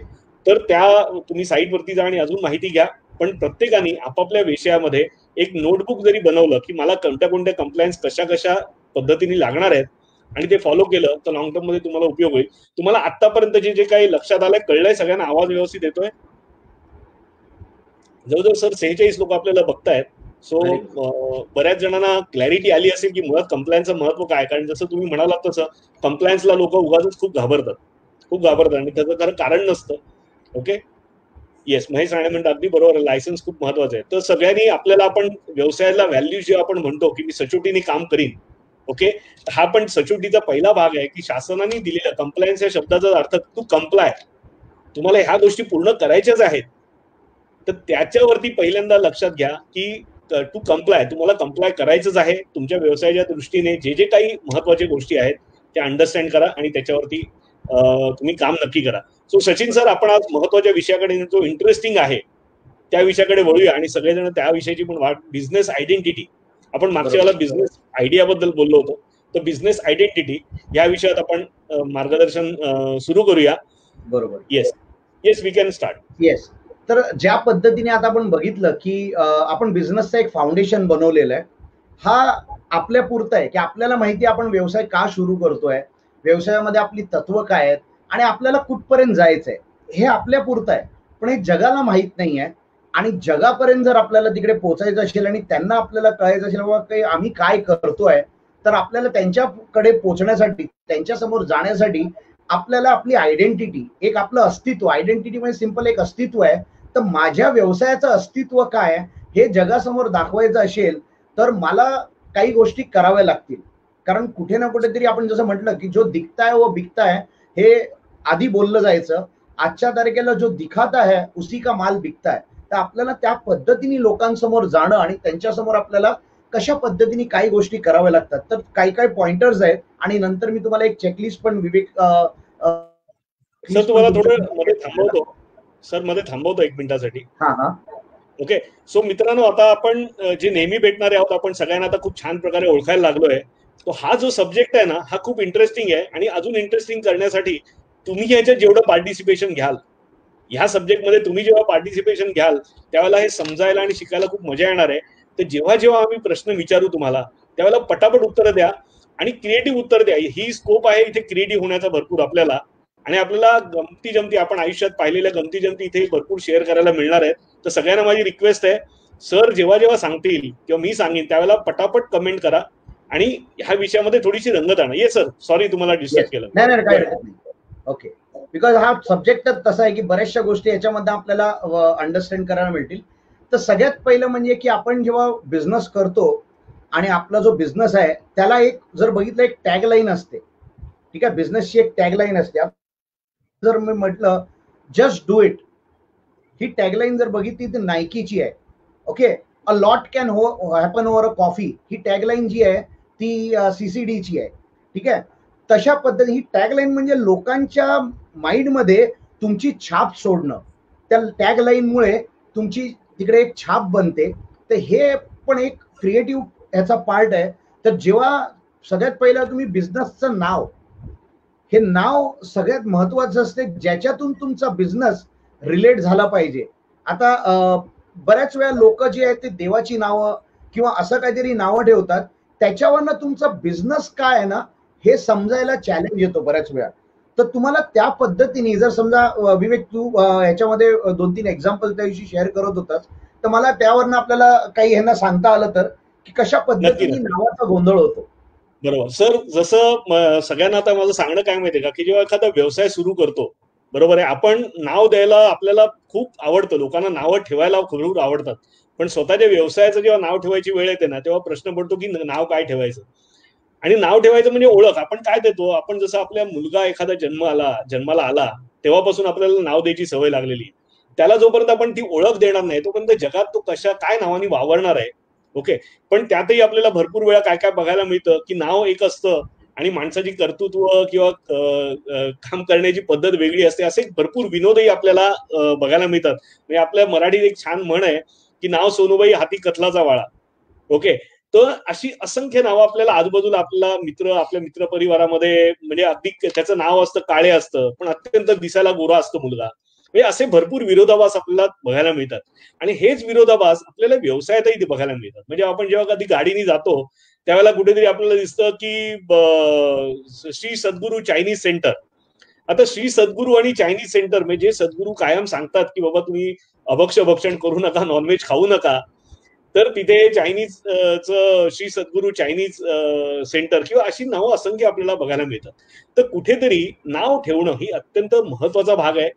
तर त्या तुम्ही साईटवरती जा आणि अजून माहिती घ्या. पण प्रत्येकाने आपापल्या विषयामध्ये एक नोटबुक जरी बनवलं की मला कोणत्या कोणत्या कंप्लायन्स कशा कशा पद्धतीने लागणार आहेत आणि ते फॉलो केलं तर लॉंग टर्म मध्ये तुम्हाला उपयोग होईल. तुम्हाला आतापर्यंत जे काही लक्षात आलंय कळलंय सगळ्यांना? आवाज व्यवस्थित येतोय? जवळजवळ सर 46 लोक आपल्याला बघतायत. सो बऱ्याच जणांना क्लॅरिटी आली असेल की मुळात कंप्लायन्सचं महत्व काय. कारण जसं तुम्ही म्हणालात तसं कंप्लायन्सला लोक उगाच खूप घाबरतात आणि त्याचं खरं कारण नसतं. ओके, येस, महेश राणे म्हणतात अगदी बरोबर आहे, लायसन्स खूप महत्वाचं आहे. तर सगळ्यांनी आपल्याला आपण व्यवसायाला व्हॅल्यू जे आपण म्हणतो की मी सचोटीने काम करीन. ओके, हा पण सचोटीचा पहिला भाग आहे की शासनाने दिलेला कंप्लायन्स या शब्दाचा अर्थ टू कंप्लाय, तुम्हाला ह्या गोष्टी पूर्ण करायच्याच आहेत. तर त्याच्यावरती पहिल्यांदा लक्षात घ्या की टू कंप्लाय, तुम्हाला कंप्लाय करायचंच आहे. तुमच्या व्यवसायाच्या दृष्टीने जे जे काही महत्वाच्या गोष्टी आहेत त्या अंडरस्टँड करा आणि त्याच्यावरती तुम्ही काम नक्की करा. सो सचिन सर, आपण आज महत्वाच्या विषयाकडे जो इंटरेस्टिंग आहे त्या विषयाकडे वळूया आणि सगळेजण त्याविषयीची पण वाट, बिझनेस आयडेंटिटी. आपण मागच्या वेळेला बिझनेस आयडिया बद्दल बोललो होतो, तर बिझनेस आयडेंटिटी या विषयात आपण मार्गदर्शन सुरू करूया. बरोबर. Yes yes, we can start. Yes. तर ज्या पद्धतीने आता आपण बघितलं की आपण बिझनेसचा एक फाउंडेशन बनवलेलं आहे, हा आपल्या पुरता आहे की आपल्याला माहिती आहे आपण व्यवसाय का सुरू करतोय, व्यवसायामध्ये आपली तत्व काय आहेत आणि आपल्याला कुठपर्यंत जायचंय हे आपल्या पुरतं आहे. पण हे जगाला माहित नाही आहे आणि जगापर्यंत जर आपल्याला तिकडे पोहोचायचं असेल आणि त्यांना आपल्याला कळायचं असेल बाबा काही आम्ही काय करतोय, तर आपल्याला त्यांच्याकडे पोहोचण्यासाठी, त्यांच्या समोर जाण्यासाठी आपल्याला आपली आयडेंटिटी, एक आपलं अस्तित्व, आयडेंटिटी म्हणजे सिंपल एक अस्तित्व आहे. तर माझ्या व्यवसायाचं अस्तित्व काय हे जगासमोर दाखवायचं असेल तर मला काही गोष्टी कराव्या लागतील. कारण कुठे ना कुठेतरी आपण जसं म्हटलं की जो दिखता है वो बिकता है, हे आधी बोललं जायचं. आजच्या तारखेला जो दिखाता है उसी का माल बिकता है. तर आपल्याला त्या पद्धतीने लोकांसमोर जाणं आणि त्यांच्यासमोर आपल्याला कशा पद्धतीने काही गोष्टी कराव्या लागतात. तर काही काही पॉइंटर्स आहेत आणि नंतर मी तुम्हाला एक चेकलिस्ट पण विवेक सर तुम्हाला थोडं मध्ये थांबवतो. सर मध्ये थांबवतो 1 मिनिटासाठी. ओके, सो मित्रांनो, आता आपण जे नेहमी भेटणारे आहोत, आपण सगळ्यांना आता खूप छान प्रकारे ओळखायला लागलोय. तो हा जो सब्जेक्ट आहे ना हा खूप इंटरेस्टिंग आहे आणि अजून इंटरेस्टिंग करण्यासाठी तुम्ही ह्याच्यात जेवढं पार्टिसिपेशन घ्याल, ह्या सब्जेक्टमध्ये तुम्ही जेव्हा पार्टिसिपेशन घ्याल त्यावेळेला हे समजायला आणि शिकायला खूप मजा येणार आहे. तर जेव्हा जेव्हा आम्ही प्रश्न विचारू तुम्हाला त्यावेळेला पटापट उत्तरं द्या आणि क्रिएटिव्ह उत्तर द्या. ही स्कोप आहे इथे क्रिएटिव्ह होण्याचा भरपूर आपल्याला. आणि आपल्याला गमती जमती, आपण आयुष्यात पाहिलेल्या गमती जमती इथे भरपूर शेअर करायला मिळणार आहेत. तर सगळ्यांना माझी रिक्वेस्ट आहे, सर जेव्हा जेव्हा सांगतील किंवा मी सांगेन त्यावेळेला पटापट कमेंट करा आणि ह्या विषयामध्ये थोडीशी रंगत आणा. ये सर, सॉरी तुम्हाला डिस्टर्ब केलं. नाही. ओके, बिकॉज हा सब्जेक्ट तसा आहे की बऱ्याचशा गोष्टी याच्यामध्ये आपल्याला अंडरस्टँड करायला मिळतील. तर सगळ्यात पहिलं म्हणजे की आपण जेव्हा बिझनेस करतो आणि आपला जो बिझनेस आहे त्याला एक जर बघितलं एक टॅगलाईन असते. ठीक आहे, बिझनेसची एक टॅगलाईन असते. जर मी म्हटलं जस्ट डू इट, ही टॅगलाईन जर बघितली तर नायकीची आहे. Okay, a lot can happen over a coffee, ही टॅगलाईन जी आहे ती CCDची आहे. ठीक आहे, तशा पद्धती ही टॅगलाईन म्हणजे लोकांच्या माइंडमध्ये तुमची छाप सोडणं. त्या टॅगलाईनमुळे तुमची तिकडे एक छाप बनते. तर हे पण एक क्रिएटिव्ह ह्याचा पार्ट आहे. तर जेव्हा सगळ्यात पहिलं तुम्ही बिझनेसचं नाव, हे नाव सगळ्यात महत्वाचं असते ज्याच्यातून तुमचा बिझनेस रिलेट झाला पाहिजे. आता बऱ्याच वेळा लोक जे आहेत ते देवाची नावं किंवा असं काहीतरी नावं ठेवतात, त्याच्यावरनं तुमचा बिझनेस काय आहे ना हे समजायला चॅलेंज येतो बऱ्याच वेळा. तर तुम्हाला त्या पद्धतीने जर समजा विवेक तू ह्याच्यामध्ये 2-3 एक्झाम्पल त्या दिवशी शेअर करत होतास, तर मला त्यावरनं आपल्याला काही ह्यांना सांगता आलं तर की कशा पद्धतीने नावाचा गोंधळ होतो. बरोबर सर, जसं सगळ्यांना आता माझं सांगणं काय माहितीये का की जेव्हा एखादा व्यवसाय सुरू करतो बरोबर आहे. आपण नाव द्यायला आपल्याला खूप आवडतं, लोकांना नावं ठेवायला खूप आवडतात, पण स्वतःच्या व्यवसायाचं जेव्हा नाव ठेवायची वेळ येते ना, तेव्हा प्रश्न पडतो की नाव काय ठेवायचं. आणि नाव ठेवायचं म्हणजे ओळख. आपण काय देतो, आपण जसं आपल्या मुलगा एखादा जन्माला आला तेव्हापासून आपल्याला नाव द्यायची सवय लागलेली आहे. त्याला जोपर्यंत आपण ती ओळख देणार नाही तोपर्यंत जगात तो कशा काय नावाने वावरणार आहे. ओके. पण त्यातही आपल्याला भरपूर वेळा काय काय बघायला मिळतं की नाव एक असतं आणि माणसाची कर्तृत्व किंवा काम करण्याची पद्धत वेगळी असते. असे भरपूर विनोदही आपल्याला बघायला मिळतात. म्हणजे आपल्या मराठीत एक छान म्हण आहे की नाव सोनूबाई हाती कथलाचा वाळा. ओके. तर अशी असंख्य नावं आपल्याला आजूबाजूला आपल्या मित्र परिवारामध्ये, म्हणजे अगदी त्याचं नाव असतं काळे असतं पण अत्यंत दिसायला गोरा असतो मुलगा. म्हणजे असे भरपूर विरोधाभास आपल्याला बघायला मिळतात. आणि हेच विरोधाभास आपल्याला व्यवसायातही बघायला मिळतात. म्हणजे आपण जेव्हा कधी गाडीने जातो त्यावेळेला कुठेतरी आपल्याला दिसतं की श्री सद्गुरू चायनीज सेंटर. आता श्री सद्गुरू आणि चायनीज सेंटर, म्हणजे जे सद्गुरू कायम सांगतात की बाबा तुम्ही भक्षण करू नका, नॉनव्हेज खाऊ नका, तर तिथे चायनीज श्री सद्गुरू चायनीज सेंटर किंवा अशी नावं असंख्य आपल्याला बघायला मिळतात. तर कुठेतरी नाव ठेवणं ही अत्यंत महत्वाचा भाग आहे.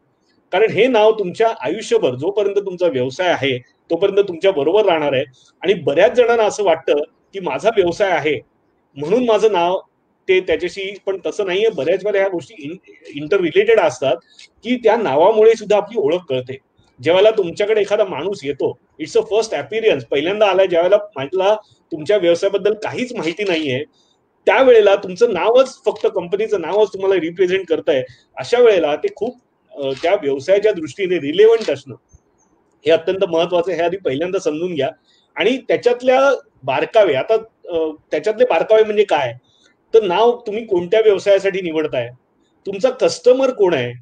कारण हे नाव तुमच्या आयुष्यभर, जोपर्यंत तुमचा व्यवसाय आहे तोपर्यंत तुमच्या बरोबर राहणार आहे. आणि बऱ्याच जणांना असं वाटतं की माझा व्यवसाय आहे म्हणून माझं नाव ते त्याच्याशी, पण तसं नाहीये. बऱ्याच वेळा ह्या गोष्टी इंटर रिलेटेड असतात की त्या नावामुळे सुद्धा आपली ओळख कळते. ज्यावेळेला तुमच्याकडे एखादा माणूस येतो, इट्स अ फर्स्ट अपीरियन्स, पहिल्यांदा आलाय, ज्यावेळेला मला तुमच्या व्यवसायाबद्दल काहीच माहिती नाहीये, त्यावेळेला तुमचं नावच, फक्त कंपनीचं नावच तुम्हाला रिप्रेझेंट करतंय. अशा वेळेला ते खूप त्या व्यवसायाच्या दृष्टीने रिलेव्हंट असणं हे अत्यंत महत्वाचं आहे. हे आधी पहिल्यांदा समजून घ्या. आणि त्याच्यातल्या बारकावे, आता त्याच्यातले बारकावे म्हणजे काय, तर नाव तुम्ही कोणत्या व्यवसायासाठी निवडताय, तुमचा कस्टमर कोण आहे,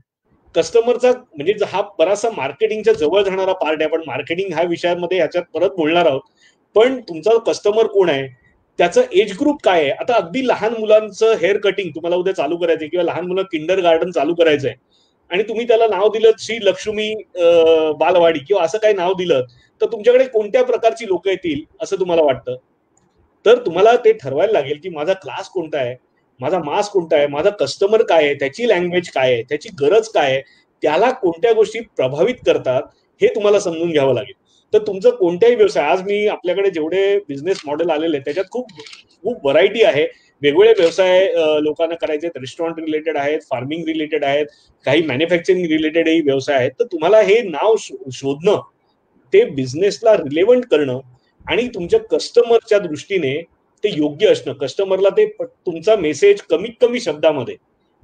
कस्टमरचा म्हणजे हा बराचसा मार्केटिंगच्या जवळ जाणारा पार्ट आहे. आपण मार्केटिंग ह्या विषयामध्ये ह्याच्यात परत बोलणार आहोत. पण तुमचा कस्टमर कोण आहे, त्याचं एज ग्रुप काय आहे. आता अगदी लहान मुलांचं हेअर कटिंग तुम्हाला उद्या चालू करायचंय किंवा लहान मुलं किंडर गार्डन चालू करायचंय आणि तुम्ही त्याला नाव दिलं श्री लक्ष्मी बालवाडी किंवा असं काही नाव दिलं, तर तुमच्याकडे कोणत्या प्रकारची लोक येतील असं तुम्हाला वाटतं. तर तुम्हाला ते ठरवायला लागेल की माझा क्लास कोणता आहे, माझा मास कोणता आहे, माझा कस्टमर काय आहे, त्याची लँग्वेज काय आहे, त्याची गरज काय आहे, त्याला कोणत्या गोष्टी प्रभावित करतात, हे तुम्हाला समजून घ्यावं लागेल. तर तुमचं कोणत्याही व्यवसाय, आज मी आपल्याकडे जेवढे बिझनेस मॉडेल आलेले त्याच्यात खूप खूप व्हरायटी आहे. वेगवेगळे व्यवसाय लोकांना करायचे आहेत. रेस्टॉरंट रिलेटेड आहेत, फार्मिंग रिलेटेड आहेत, काही मॅन्युफॅक्चरिंग रिलेटेडही व्यवसाय आहेत. तर तुम्हाला हे नाव शोधणं, ते बिझनेसला रिलेव्हंट करणं आणि तुमच्या कस्टमरच्या दृष्टीने ते योग्य असणं, कस्टमरला ते तुमचा मेसेज कमीत कमी शब्दामध्ये.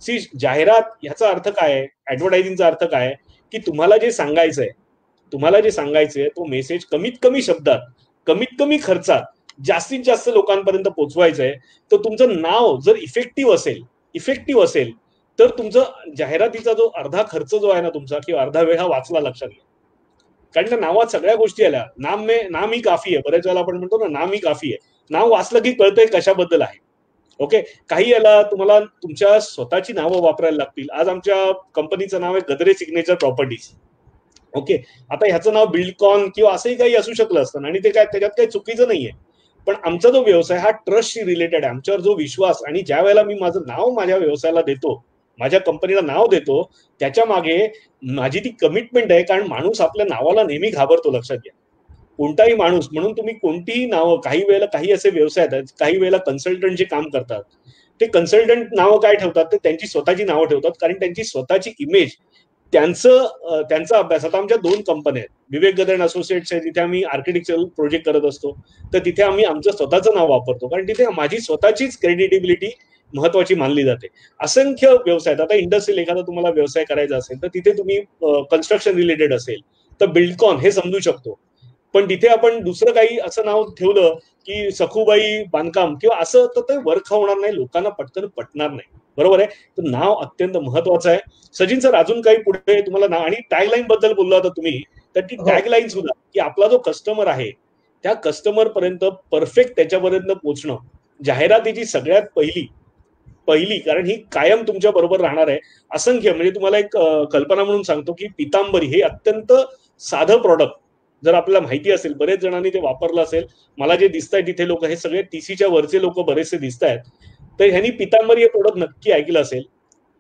सी जाहिरात ह्याचा अर्थ काय आहे, ऍडव्हर्टायझिंगचा अर्थ काय आहे, की तुम्हाला जे सांगायचंय तो मेसेज कमीत कमी शब्दात, कमीत कमी खर्चात जास्तीत जास्त लोकांपर्यंत पोहोचवायचंय. तर तुमचं नाव जर इफेक्टिव्ह असेल तर तुमचं जाहिरातीचा जो अर्धा खर्च जो आहे ना तुमचा, किंवा अर्धा वेळ हा वाचला, लक्षात घ्या. कारण त्या नावात सगळ्या गोष्टी आल्या. नाम ही काफी आहे. बऱ्याच वेळेला आपण म्हणतो ना, नाम ही काफी आहे. नाव वाचलं की कळतंय कशाबद्दल आहे. ओके. काही याला तुम्हाला तुमच्या स्वतःची नावं वापरायला लागतील. आज आमच्या कंपनीचं नाव आहे गद्रे सिग्नेचर प्रॉपर्टीज. ओके. आता ह्याचं नाव बिल्डकॉन किंवा असंही काही असू शकलं असतं आणि ते काय, त्याच्यात काही चुकीचं नाहीये. पण आमचा जो व्यवसाय हा ट्रस्टशी रिलेटेड आहे. आमच्यावर जो विश्वास, आणि ज्या वेळेला मी माझं नाव माझ्या व्यवसायाला देतो, माझ्या कंपनीला नाव देतो, त्याच्या मागे माझी ती कमिटमेंट आहे. कारण माणूस आपल्या नावाला नेहमी घाबरतो, लक्षात घ्या. कोणताही माणूस, म्हणून तुम्ही कोणतीही नावं, काही वेळेला काही असे व्यवसाय आहेत, काही वेळेला कन्सल्टंट जे काम करतात, ते कन्सल्टंट नावं काय ठेवतात, ते त्यांची स्वतःची नावं ठेवतात. कारण त्यांची स्वतःची इमेज, त्यांचा अभ्यास. आता आमच्या 2 कंपन्या आहेत. विवेक गदर असोसिएट्स आहे, तिथे आम्ही आर्किटेक्चरल प्रोजेक्ट करत असतो. तर तिथे आम्ही आमचं स्वतःचं नाव वापरतो, कारण तिथे माझी स्वतःचीच क्रेडिटेबिलिटी महत्वाची मानली जाते. असंख्य व्यवसाय आहेत. आता इंडस्ट्रियल एखादा तुम्हाला व्यवसाय करायचा असेल, तर तिथे तुम्ही कन्स्ट्रक्शन रिलेटेड असेल तर बिल्डकॉन हे समजू शकतो. पण तिथे आपण दुसरं काही असं नाव ठेवलं की सखूबाई बांधकाम किंवा असं, तर ते वर्क होणार नाही, लोकांना पटकन पटणार नाही. बरोबर आहे. तर नाव अत्यंत महत्वाचं आहे. सचिन सर, अजून काही पुढे तुम्हाला नाव आणि टॅगलाईन बद्दल बोलला होता तुम्ही, तर ती टॅगलाईन सुद्धा, की आपला जो कस्टमर आहे त्या कस्टमर पर्यंत परफेक्ट त्याच्यापर्यंत पोहोचणं, जाहिरातीची सगळ्यात पहिली, कारण ही कायम तुमच्या बरोबर राहणार आहे. असंख्य, म्हणजे तुम्हाला एक कल्पना म्हणून सांगतो की पितांबरी हे अत्यंत साधं प्रॉडक्ट, जर आपल्याला माहिती असेल, बरेच जणांनी ते वापरलं असेल. मला जे दिसत आहे तिथे लोक हे सगळे TCच्या वरचे लोक बरेचसे दिसत आहेत. तर ह्यांनी पितांबरी हे प्रोडक्ट नक्की ऐकलं असेल.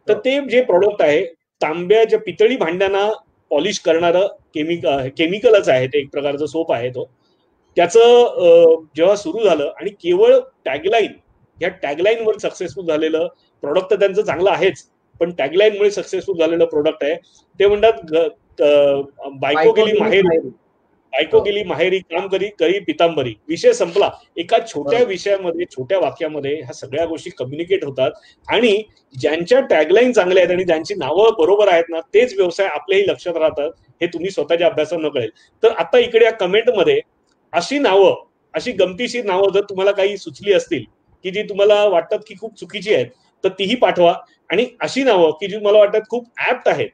तर ते जे प्रोडक्ट आहे तांब्याच्या पितळी भांड्यांना पॉलिश करणारं केमिकलच आहे, ते एक प्रकारचं सोप आहे तो. त्याचं जेव्हा सुरू झालं आणि केवळ टॅगलाईन, या टॅगलाईनवर सक्सेसफुल झालेलं प्रोडक्ट तर त्यांचं चांगलं आहेच, पण टॅगलाईनमुळे सक्सेसफुल झालेलं प्रोडक्ट आहे. ते म्हणतात बायको गेली माहेरी, बायको गेली माहेरी, काम करी करी पितांबरी. विषय संपला. एका छोट्या विषयामध्ये, छोट्या वाक्यामध्ये ह्या सगळ्या गोष्टी कम्युनिकेट होतात. आणि ज्यांच्या टॅगलाईन चांगल्या आहेत आणि ज्यांची नावं बरोबर आहेत ना, तेच व्यवसाय आपल्याही लक्षात राहतात, हे तुम्ही स्वतःच्या अभ्यासानं कळेल. तर आता इकडे या कमेंटमध्ये अशी नावं, अशी गमतीशीर नावं जर तुम्हाला काही सुचली असतील की जी तुम्हाला वाटतात की खूप चुकीची आहेत, तर तीही पाठवा. आणि अशी नावं की जी मला वाटतात खूप ऍप्ट आहेत,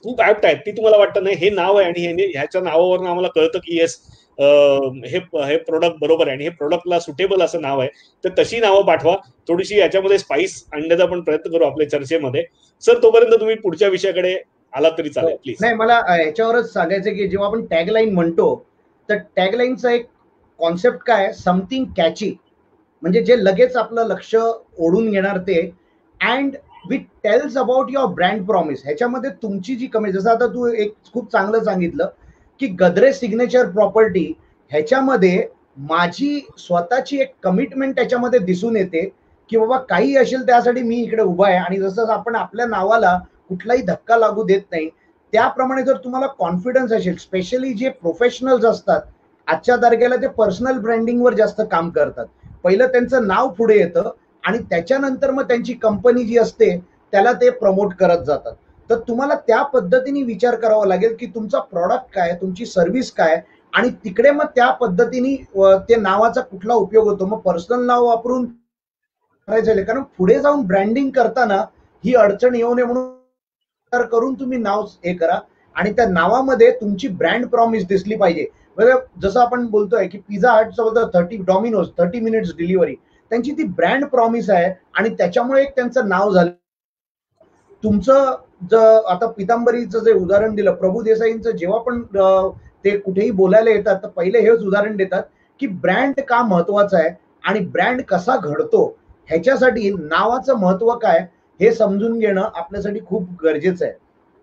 खूप ऍप्ट आहेत, ती तुम्हाला वाटतं नाही हे नाव आहे आणि ह्याच्या नावावरून आम्हाला कळतं की येस हे प्रोडक्ट बरोबर आहे आणि हे प्रोडक्टला सुटेबल असं नाव आहे, तर तशी नावं पाठवा. थोडीशी याच्यामध्ये स्पाइस आणण्याचा पण प्रयत्न करू आपल्या चर्चेमध्ये. सर तोपर्यंत तुम्ही पुढच्या विषयाकडे आलात तरी चालेल प्लीज. नाही, मला याच्यावरच सांगायचं की जेव्हा आपण टॅगलाईन म्हणतो तर टॅगलाईनचा एक कॉन्सेप्ट काय, समथिंग कॅची, म्हणजे जे लगेच आपलं लक्ष ओढून घेणार ते. And with tells about your brand promise. ह्याच्यामध्ये तुमची जी कमी, जसं आता तू एक खूप चांगलं सांगितलं की गद्रे सिग्नेचर प्रॉपर्टी, ह्याच्यामध्ये माझी स्वतःची एक कमिटमेंट त्याच्यामध्ये दिसून येते की बाबा काही असेल त्यासाठी मी इकडे उभा आहे. आणि जसं आपण आपल्या नावाला कुठलाही धक्का लागू देत नाही, त्याप्रमाणे जर तुम्हाला कॉन्फिडन्स असेल, स्पेशली जे प्रोफेशनल्स असतात आजच्या तारखेला, ते पर्सनल ब्रँडिंगवर जास्त काम करतात. पहिलं त्यांचं नाव पुढे येतं आणि त्याच्यानंतर मग त्यांची कंपनी जी असते त्याला ते प्रमोट करत जातात. तर तुम्हाला त्या पद्धतीने विचार करावा लागेल की तुमचा प्रॉडक्ट काय, तुमची सर्व्हिस काय, आणि तिकडे मग त्या पद्धतीने ते नावाचा कुठला उपयोग होतो. मग पर्सनल नाव वापरून करायचं, कारण पुढे जाऊन ब्रँडिंग करताना ही अडचण येऊ नये म्हणून करून तुम्ही नाव हे करा. आणि त्या नावामध्ये तुमची ब्रँड प्रॉमिस दिसली पाहिजे. जसं आपण बोलतोय की पिझ्झा हट सोबत 30 डॉमिनोज 30 मिनिट्स डिलिव्हरी, त्यांची ती ब्रँड प्रॉमिस आहे आणि त्याच्यामुळे एक त्यांचं नाव झालं. तुमचं आता पितांबरीचं जे उदाहरण दिलं, प्रभू देसाईंचं, जेव्हा पण ते कुठेही बोलायला येतात तर पहिले हेच उदाहरण देतात की ब्रँड का महत्वाचा आहे आणि ब्रँड कसा घडतो, ह्याच्यासाठी नावाचं महत्व काय हे समजून घेणं आपल्यासाठी खूप गरजेचं आहे.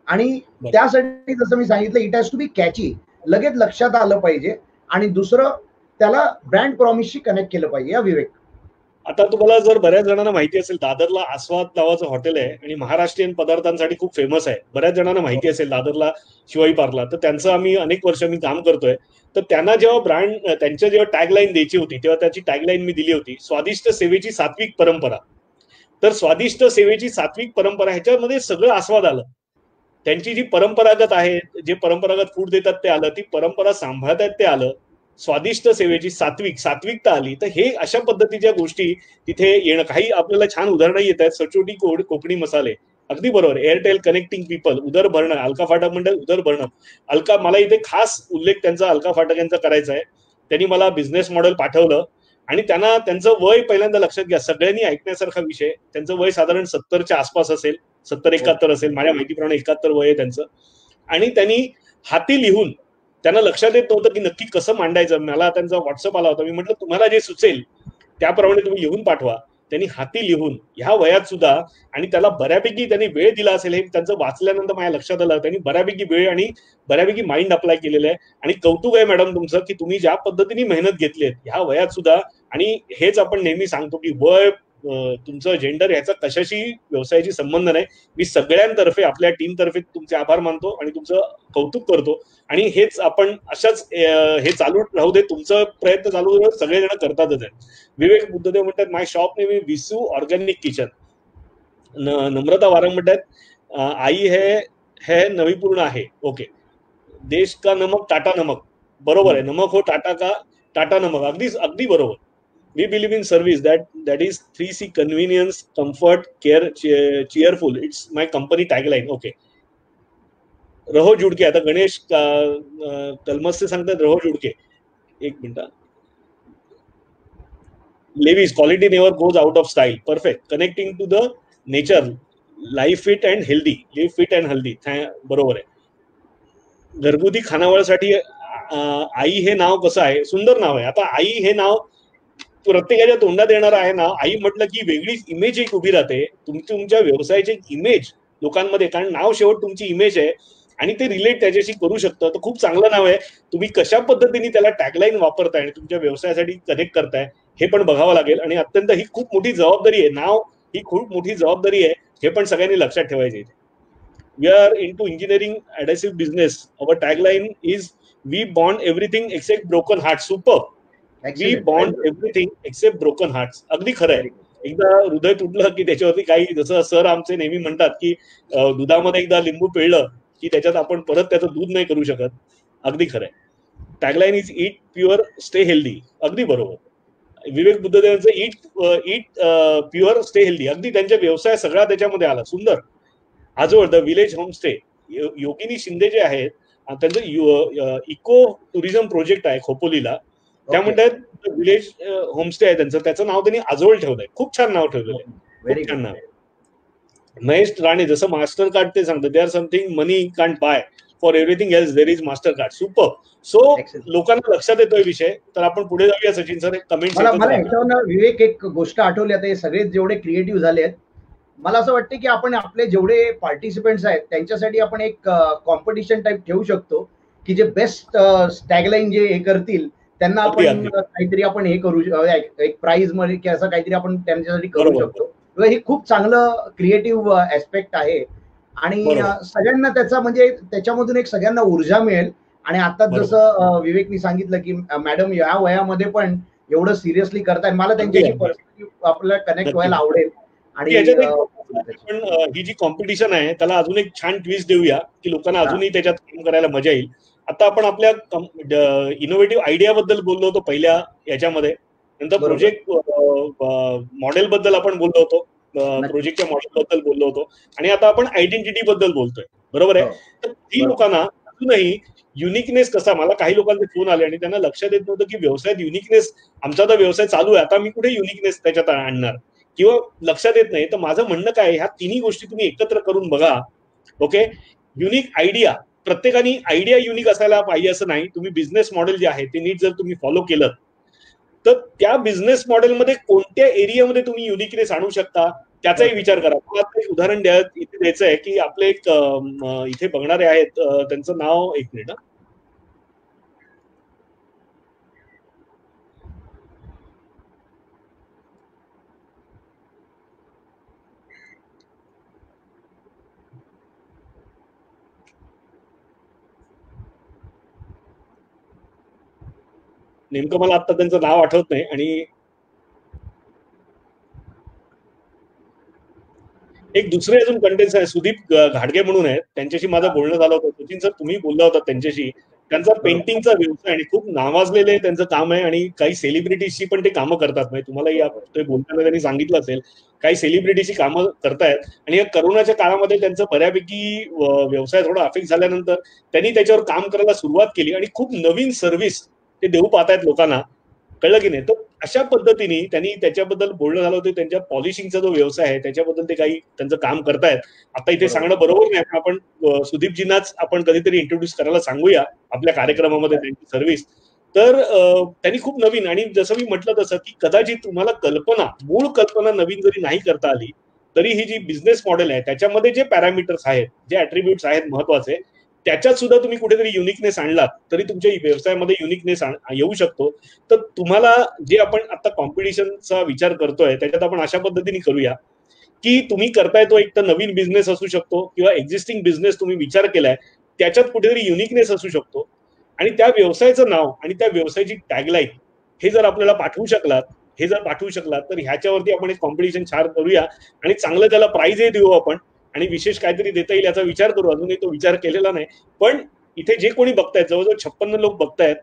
आणि त्यासाठी जसं मी सांगितलं, it has to be catchy, लगेच लक्षात आलं पाहिजे. आणि दुसरं, त्याला ब्रँड प्रॉमिसशी कनेक्ट केलं पाहिजे. या विवेक, आता तुम्हाला जर बऱ्याच जणांना माहिती असेल, दादरला आस्वाद नावाचं हॉटेल आहे आणि महाराष्ट्रीयन पदार्थांसाठी खूप फेमस आहे. बऱ्याच जणांना माहिती असेल दादरला शिवाई पार्कला, तर त्यांचं आम्ही अनेक वर्ष मी काम करतोय. तर त्यांना जेव्हा ब्रँड, त्यांच्या जेव्हा टॅगलाईन द्यायची होती तेव्हा त्याची टॅगलाईन मी दिली होती, स्वादिष्ट सेवेची सात्विक परंपरा. तर स्वादिष्ट सेवेची सात्विक परंपरा, ह्याच्यामध्ये सगळं आस्वाद आलं. त्यांची जी परंपरागत आहे, जे परंपरागत फूड देतात ते आलं, ती परंपरा सांभाळतात ते आलं, स्वादिष्ट सेवेची सात्विकता आली. तर हे अशा पद्धतीच्या गोष्टी तिथे येणं, काही आपल्याला छान उदाहरणं येत आहेत. सचोटी कोड, कोकणी मसाले, अगदी बरोबर. एअरटेल कनेक्टिंग पीपल, उदर भरणं, अलका फाटक म्हणतात उदर भरणं. अलका, मला इथे खास उल्लेख त्यांचा अलका फाटक यांचा करायचा आहे. त्यांनी मला बिझनेस मॉडेल पाठवलं आणि त्यांना त्यांचं वय पहिल्यांदा लक्षात घ्या, सगळ्यांनी ऐकण्यासारखा विषय. त्यांचं वय साधारण 70च्या आसपास असेल, 70-71 असेल, माझ्या माहितीप्रमाणे 71 वय आहे त्यांचं. आणि त्यांनी हाती लिहून, त्यांना लक्षात येत नव्हतं की नक्की कसं मांडायचं. मला त्यांचा व्हॉट्सअप आला होता, मी म्हटलं तुम्हाला जे सुचेल त्याप्रमाणे तुम्ही लिहून पाठवा. त्यांनी हाती लिहून ह्या वयात सुद्धा, आणि त्याला बऱ्यापैकी त्यांनी वेळ दिला असेल, हे त्यांचं वाचल्यानंतर माझ्या लक्षात आलं. त्यांनी बऱ्यापैकी वेळ आणि बऱ्यापैकी माइंड अप्लाय केलेलं आहे. आणि कौतुक आहे मॅडम तुमचं की तुम्ही ज्या पद्धतीने मेहनत घेतली आहे ह्या वयात सुद्धा. आणि हेच आपण नेहमी सांगतो की वय, तुमचं जेंडर, ह्याचा कशाशी व्यवसायाशी संबंध नाही. मी सगळ्यांतर्फे, आपल्या टीमतर्फे तुमचे आभार मानतो आणि तुमचं कौतुक करतो. आणि हेच आपण अशाच हे चालू राहू दे, तुमचं प्रयत्न चालू सगळेजण करतातच आहे. विवेक बुद्धदेव म्हणतात माय शॉप नेम विसू ऑर्गॅनिक किचन. नम्रता वारंग म्हणतात आई है नवीपूर्ण आहे. ओके. देश का नमक टाटा नमक, बरोबर आहे. नमक हो टाटा का, टाटा नमक, अगदी बरोबर. We believe in service that is 3C, convenience, comfort, care, cheerful. It's my company tagline. Okay. रहो जुडके, आता गणेश कलमस्ते सांगतात रहो जुडके. एक minute. Levi's, quality never goes out of style. Perfect. Connecting to the nature, life fit and healthy, live fit and healthy. बरोबर आहे. घरगुती खानावळसाठी आई हे नाव कसं आहे, सुंदर नाव आहे. आता आई हे नाव प्रत्येकाच्या तोंडात येणार आहे ना. आई म्हटलं की वेगळीच इमेज एक उभी राहते. तुमच्या व्यवसायाची एक इमेज लोकांमध्ये, कारण नाव शेवट तुमची इमेज आहे आणि ते रिलेट त्याच्याशी करू शकतं. तर खूप चांगलं नाव आहे. तुम्ही कशा पद्धतीने त्याला टॅगलाईन वापरताय आणि तुमच्या व्यवसायासाठी कनेक्ट करताय हे पण बघावं लागेल. आणि अत्यंत ही खूप मोठी जबाबदारी आहे. नाव ही खूप मोठी जबाबदारी आहे, हे पण सगळ्यांनी लक्षात ठेवायचे. We are into engineering adhesive business. Our tagline is we bond everything except broken heart. Super. We bond everything except broken heart. अगदी खरं आहे. एकदा हृदय तुटलं की त्याच्यावरती काही, जसं सर आमचे नेहमी म्हणतात की दुधामध्ये एकदा लिंबू पिळलं की त्याच्यात आपण परत त्याचं दूध नाही करू शकत. अगदी खरंय. Tagline is eat pure stay healthy. अगदी बरोबर. विवेक बुद्धदेवांचं ईट प्युअर स्टे हेल्दी. अगदी त्यांच्या व्यवसाय सगळा त्याच्यामध्ये आला. सुंदर. आजवळ द विलेज होमस्टे, योगिनी शिंदे जे आहेत त्यांचं इको टुरिझम प्रोजेक्ट आहे खोपोलीला. त्या म्हणतात विलेज होमस्टे आहे त्यांचं. त्याचं नाव त्यांनी आजवळ ठेवलंय. खूप छान नाव ठेवलेलं आहे. खूप छान नाव. महेश राणे जसं मास्टर कार्ड ते सांगतं, they are something money can't buy, for everything else there is master card. Super. So लोकांना लक्षात येतोय विषय. तर आपण पुढे जाऊया सचिन सर. कमेंट मला ह्याच्यावर विवेक एक गोष्ट आठवली. आता हे सगळे जेवढे क्रिएटिव्ह झाले आहेत, मला असं वाटतं की आपण आपले जेवढे पार्टिसिपेंट्स आहेत त्यांच्यासाठी आपण एक कॉम्पिटिशन टाईप ठेवू शकतो की जे बेस्ट टॅगलाईन जे हे करतील त्यांना आपण काहीतरी आपण हे करू, एक प्राइज मध्ये की असं काहीतरी आपण त्यांच्यासाठी करू शकतो. हे खूप चांगलं क्रिएटिव्ह ऍस्पेक्ट आहे आणि सगळ्यांना त्याचा म्हणजे त्याच्यामधून एक सगळ्यांना ऊर्जा मिळेल. आणि आता जसं विवेकनी सांगितलं की मॅडम या वयामध्ये पण एवढं सिरियसली करताय, मला त्यांच्याशी पर्सनली आपल्याला कनेक्ट व्हायला आवडेल. आणि पण ही जी कॉम्पिटिशन आहे त्याला अजून एक छान ट्विस्ट देऊया की लोकांना अजूनही त्याच्यात काम करायला मजा येईल. आता आपण आपल्या इनोव्हेटिव्ह आयडिया बद्दल बोललो होतो पहिल्या याच्यामध्ये. नंतर प्रोजेक्ट मॉडेल बद्दल आपण बोललो होतो, प्रोजेक्टच्या मॉडेल बद्दल बोललो होतो, आणि आता आपण आयडेंटिटी बद्दल बोलतोय. बरोबर आहे. तर ही लोकांना अजूनही युनिकनेस कसा, मला काही लोकांचे फोन आले आणि त्यांना लक्षात येत नव्हतं की व्यवसायात युनिकनेस, आमचा तर व्यवसाय चालू आहे, आता मी कुठे युनिकनेस त्याच्यात आणणार किंवा लक्षात येत नाही. तर माझं म्हणणं काय, ह्या तिन्ही गोष्टी तुम्ही एकत्र करून बघा. ओके. युनिक आयडिया, प्रत्येकाने आयडिया युनिक असायला पाहिजे असं नाही. तुम्ही बिझनेस मॉडेल जे आहे ते नीट जर तुम्ही फॉलो केलं तर त्या बिझनेस मॉडेलमध्ये कोणत्या एरियामध्ये तुम्ही युनिकनेस आणू शकता त्याचाही विचार करा. मला एक उदाहरण इथे द्यायचं आहे की आपले एक इथे बघणारे आहेत, त्यांचं नाव, एक मिनिट. नेमकं मला आता त्यांचं नाव आठवत नाही. आणि एक दुसरे अजून कंटेंट्स आहे, सुदीप घाडगे म्हणून आहेत, त्यांच्याशी माझं बोलणं झालं होतं. सचिन सर तुम्ही बोलला होता त्यांच्याशी. त्यांचा पेंटिंगचा व्यवसाय आणि खूप नावाजलेले त्यांचं काम आहे आणि काही सेलिब्रिटीशी पण ते कामं करतात. म्हणजे तुम्हाला ते बोलताना त्यांनी सांगितलं असेल, काही सेलिब्रिटीशी कामं करतायत. आणि या करोनाच्या काळामध्ये त्यांचं बऱ्यापैकी व्यवसाय थोडा अफेक्ट झाल्यानंतर त्यांनी त्याच्यावर काम करायला सुरुवात केली आणि खूप नवीन सर्व्हिस ते देऊ पाहतायत लोकांना. कळलं की नाही. तर अशा पद्धतीने त्यांनी त्याच्याबद्दल बोलणं झालं होतं. त्यांच्या पॉलिशिंगचा जो व्यवसाय आहे त्याच्याबद्दल ते काही त्यांचं काम करतायत. आता इथे सांगणं बरोबर नाही, आपण सुदीपजींनाच आपण कधीतरी इंट्रोड्यूस करायला सांगूया आपल्या कार्यक्रमामध्ये त्यांची सर्व्हिस. तर त्यांनी खूप नवीन, आणि जसं मी म्हटलं तसं की कदाचित तुम्हाला मूळ कल्पना नवीन जरी नाही करता आली तरी ही जी बिझनेस मॉडेल आहे त्याच्यामध्ये जे पॅरामीटर्स आहेत, जे ऍट्रिब्यूट्स आहेत महत्वाचे, त्याच्यात सुद्धा तुम्ही कुठेतरी युनिकनेस आणलात तरी तुमच्या व्यवसायामध्ये युनिकनेस येऊ शकतो. तर तुम्हाला जे आपण आता कॉम्पिटिशनचा विचार करतोय त्याच्यात आपण अशा पद्धतीने करूया की तुम्ही करताय तो एक तर नवीन बिझनेस असू शकतो किंवा एक्झिस्टिंग बिझनेस तुम्ही विचार केलाय त्याच्यात कुठेतरी युनिकनेस असू शकतो. आणि त्या व्यवसायाचं नाव आणि त्या व्यवसायाची टॅगलाईन हे जर आपल्याला पाठवू शकलात तर ह्याच्यावरती आपण एक कॉम्पिटिशन छान करूया आणि चांगलं त्याला प्राइजही देऊ आपण. आणि विशेष काहीतरी देता येईल याचा विचार करू. अजूनही तो विचार केलेला नाही. पण इथे जे कोणी बघतायत, जवळजवळ 56 लोक बघतायत.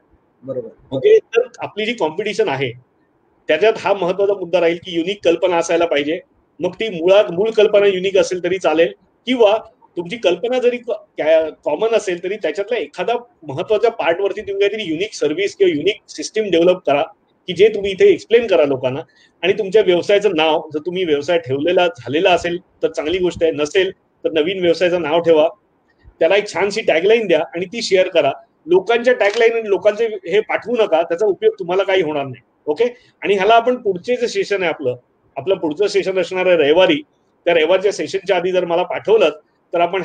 बरोबर. ओके. तर आपली जी कॉम्पिटिशन आहे त्याच्यात हा महत्वाचा मुद्दा राहील की युनिक कल्पना असायला पाहिजे. मग ती मूळ कल्पना युनिक असेल तरी चालेल, किंवा तुमची कल्पना जरी कॉमन असेल तरी त्याच्यातल्या एखादा महत्वाच्या पार्टवरती तुम्ही काहीतरी युनिक सर्व्हिस किंवा युनिक सिस्टीम डेव्हलप करा की जे तुम्ही इथे एक्सप्लेन करा लोकांना. आणि तुमच्या व्यवसायाचं नाव, जर तुम्ही व्यवसाय झालेला असेल तर चांगली गोष्ट आहे, नसेल तर नवीन व्यवसायाचं नाव ठेवा, त्याला एक छानशी टॅगलाईन द्या आणि ती शेअर करा. लोकांच्या टॅगलाईन, लोकांचे हे पाठवू नका, त्याचा उपयोग तुम्हाला काही होणार नाही. ओके. आणि ह्याला आपण पुढचे जे सेशन आहे आपलं पुढचं सेशन असणार आहे रविवारी. त्या रविवारच्या सेशनच्या आधी जर मला पाठवलं तर आपण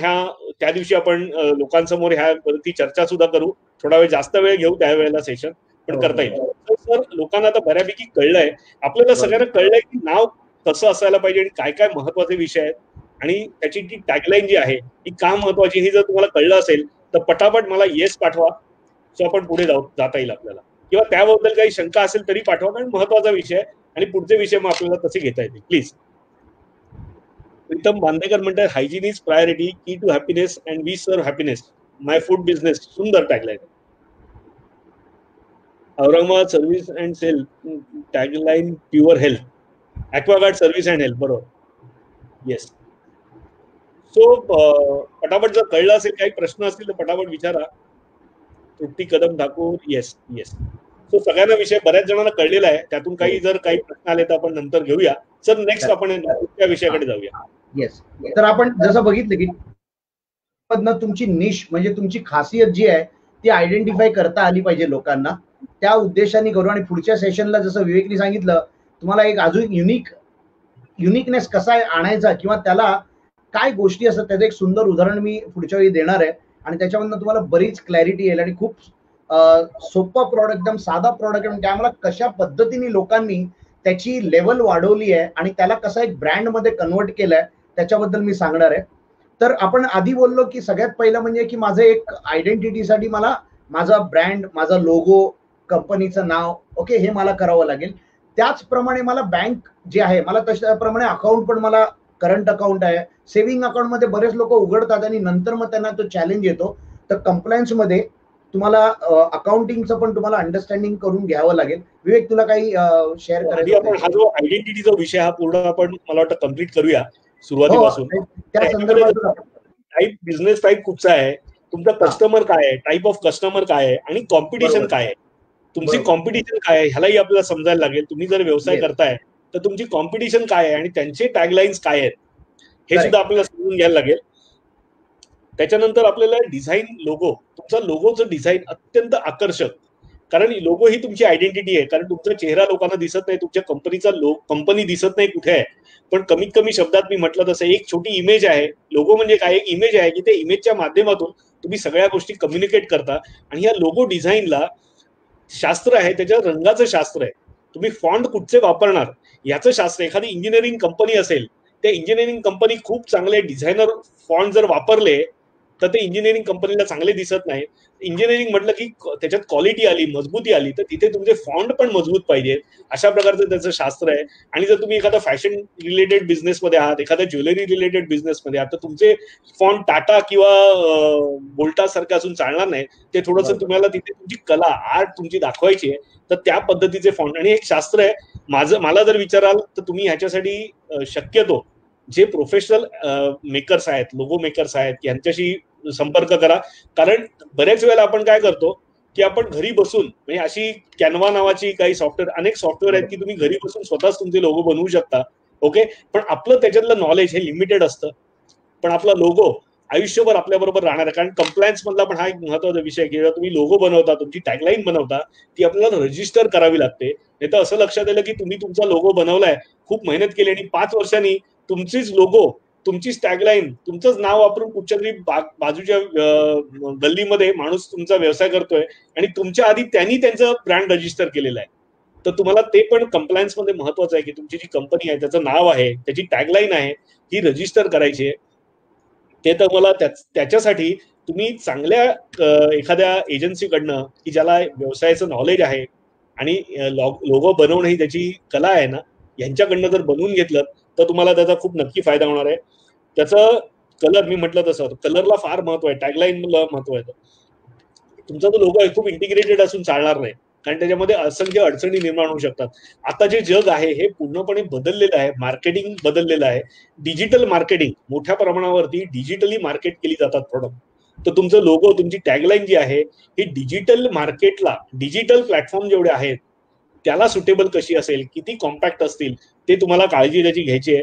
त्या दिवशी आपण लोकांसमोर ह्यावरती चर्चा सुद्धा करू. थोडा वेळ जास्त वेळ घेऊ त्यावेळेला सेशन, पण करता येईल. सर लोकांना आता बऱ्यापैकी कळलंय, आपल्याला सगळ्यांना कळलंय की नाव कसं असायला पाहिजे आणि काय काय महत्वाचे विषय आहेत आणि त्याची जी टॅगलाईन जी आहे ती का महत्वाची हे जर तुम्हाला कळलं असेल तर पटापट मला येस पाठवा, सो आपण पुढे जाता येईल आपल्याला. किंवा त्याबद्दल काही शंका असेल तरी पाठवा, कारण महत्वाचा विषय आहे आणि पुढचे विषय मग आपल्याला तसे घेता येतील. प्लीज. प्रीतम बांदेकर म्हणतात hygiene is priority, key to happiness and we serve happiness, my food business. सुंदर tagline. Aurangabad service and sale tagline pure health, Aquaguard service and health. बरोबर. येस. सो पटापट जर कळलं असेल, काही प्रश्न असतील तर पटापट विचारा. Trupti Kadam Thakur. Yes yes. So सगळ्यांना विषय बऱ्याच जणांना कळलेला आहे. त्यातून काही जर काही प्रश्न आले तर आपण नंतर घेऊया. सर नेक्स्ट आपण त्या विषयाकडे जाऊया. येस. तर आपण जसं बघितलं की तुमची निश म्हणजे तुमची खासियत जी आहे ती आयडेंटिफाय करता आली पाहिजे लोकांना. त्या उद्देशाने करू. आणि पुढच्या सेशनला जसं विवेकने सांगितलं, तुम्हाला एक अजून युनिकनेस कसा आणायचा किंवा त्याला काय गोष्टी असतात त्याचं एक सुंदर उदाहरण मी पुढच्या वेळी देणार आहे. आणि त्याच्यामधून तुम्हाला बरीच क्लॅरिटी येईल आणि खूप सोपा प्रॉडक्ट, एकदम साधा प्रॉडक्ट, त्यामुळे कशा पद्धतीने लोकांनी त्याची लेवल वाढवली आहे आणि त्याला कसा एक ब्रँड मध्ये कन्वर्ट केलाय त्याच्याबद्दल मी सांगणार आहे. तर आपण आधी बोललो की सगळ्यात पहिलं म्हणजे की माझं एक आयडेंटिटीसाठी मला माझा ब्रँड, माझा लोगो, कंपनीचं नाव, ओके, हे मला करावं लागेल. त्याचप्रमाणे मला बँक जे आहे, मला तशाप्रमाणे अकाउंट पण, मला करंट अकाउंट आहे, सेव्हिंग अकाउंट मध्ये बरेच लोक उघडतात आणि नंतर मग त्यांना तो चॅलेंज येतो. तर कंप्लायन्स मध्ये तुम्हाला अकाउंटिंगचं पण तुम्हाला अंडरस्टँडिंग करून घ्यावं लागेल. विवेक, तुला काही शेअर करायचं? आपण हा जो आयडेंटिटीचा विषय हा पूर्ण आपण मला वाटतं कम्प्लीट करूया सुरुवातीपासून. त्या संदर्भात टाईप बिझनेस टाईप कुठचा आहे, तुमचा कस्टमर काय आहे, टाईप ऑफ कस्टमर काय आहे आणि कॉम्पिटिशन काय आहे, तुमची कॉम्पिटिशन काय आहे ह्यालाही आपल्याला समजायला लागेल. तुम्ही जर व्यवसाय करताय तर तुमची कॉम्पिटिशन काय आहे आणि त्यांचे टॅगलाईन्स काय आहेत हे सुद्धा आपल्याला समजून घ्यायला लागेल. त्याच्यानंतर आपल्याला डिझाईन, लोगो, तुमचा लोगोचं डिझाईन अत्यंत आकर्षक, कारण लोगो ही तुमची आयडेंटिटी आहे. कारण तुमचा चेहरा लोकांना दिसत नाही, तुमच्या कंपनीचा कंपनी दिसत नाही कुठे आहे, पण कमीत कमी शब्दात मी म्हटलं तसं एक छोटी इमेज आहे. लोगो म्हणजे काय, एक इमेज आहे की त्या इमेजच्या माध्यमातून तुम्ही सगळ्या गोष्टी कम्युनिकेट करता. आणि या लोगो डिझाईनला शास्त्र आहे, त्याच्या रंगाचं शास्त्र आहे. तुम्ही फॉन्ट कुठचे वापरणार याचं शास्त्र. एखादी इंजिनिअरिंग कंपनी असेल, त्या इंजिनिअरिंग कंपनी खूप चांगले डिझायनर फॉन्ट जर वापरले तर ते इंजिनिअरिंग कंपनीला चांगले दिसत नाही. इंजिनिअरिंग म्हटलं की त्याच्यात क्वालिटी आली, मजबूती आली, तर तिथे तुमचे फॉन्ट पण मजबूत पाहिजे. अशा प्रकारचं त्याचं शास्त्र आहे. आणि जर तुम्ही एखादा फॅशन रिलेटेड बिझनेसमध्ये आहात, एखाद्या ज्वेलरी रिलेटेड बिझनेसमध्ये आहात, तर तुमचे फॉन्ट टाटा किंवा बोल्टा सारखे असून चालणार नाही. ते थोडंसं तुम्हाला तिथे तुमची कला, आर्ट तुमची दाखवायची आहे, तर त्या पद्धतीचे फॉन्ट. आणि एक शास्त्र आहे, मला जर विचाराल तर तुम्ही ह्याच्यासाठी शक्यतो जे प्रोफेशनल मेकर्स आहेत, लोगो मेकर्स आहेत, यांच्याशी संपर्क करा. कारण बऱ्याच वेळेला आपण काय करतो की आपण घरी बसून, म्हणजे अशी कॅनवा नावाची काही सॉफ्टवेअर, अनेक सॉफ्टवेअर आहेत की तुम्ही घरी बसून स्वतःच तुमचे लोगो बनवू शकता. ओके, पण आपलं त्याच्यातलं नॉलेज हे लिमिटेड असतं. पण आपला लोगो आयुष्यभर आपल्या बरोबर राहणार आहे. कारण कंप्लायन्स मधला पण हा एक महत्वाचा विषय की जेव्हा तुम्ही लोगो बनवता, तुमची टॅगलाईन बनवता, ती आपल्याला रजिस्टर करावी लागते. नाही तर असं लक्षात आलं की तुम्ही तुमचा लोगो बनवलाय, खूप मेहनत केली, आणि 5 वर्षांनी तुमचीच लोगो, तुमचीच टॅगलाईन, तुमचंच नाव वापरून कुठच्या तरी बाजूच्या गल्लीमध्ये माणूस तुमचा व्यवसाय करतोय आणि तुमच्या आधी त्यांनी त्यांचं ब्रँड रजिस्टर केलेलं आहे. तर तुम्हाला ते पण कंप्लायन्स मध्ये महत्वाचं आहे की तुमची जी कंपनी आहे, त्याचं नाव आहे, त्याची टॅगलाईन आहे, ही रजिस्टर करायची आहे. ते तर मला त्याच्यासाठी तुम्ही चांगल्या एखाद्या एजन्सीकडनं की ज्याला व्यवसायाचं नॉलेज आहे आणि लोगो बनवणं ही त्याची कला आहे ना, यांच्याकडनं जर बनवून घेतलं तर तुम्हाला त्याचा खूप नक्की फायदा होणार आहे. त्याचं कलर, मी म्हटलं तसं कलरला फार महत्व आहे, टॅगलाईनला महत्व आहे. तुमचा जो लोगो आहे खूप इंटिग्रेटेड असून चालणार नाही, कारण त्याच्यामध्ये असंख्य अडचणी निर्माण होऊ शकतात. आता जे जग आहे हे पूर्णपणे बदललेलं आहे, मार्केटिंग बदललेलं आहे. डिजिटल मार्केटिंग, मोठ्या प्रमाणावरती डिजिटली मार्केट केली जातात प्रोडक्ट. तर तुमचं लोगो, तुमची टॅगलाईन जी आहे ही डिजिटल मार्केटला, डिजिटल प्लॅटफॉर्म जेवढे आहेत त्याला सुटेबल कशी असेल, किती कॉम्पॅक्ट असतील, ते तुम्हाला काळजी त्याची घ्यायची आहे.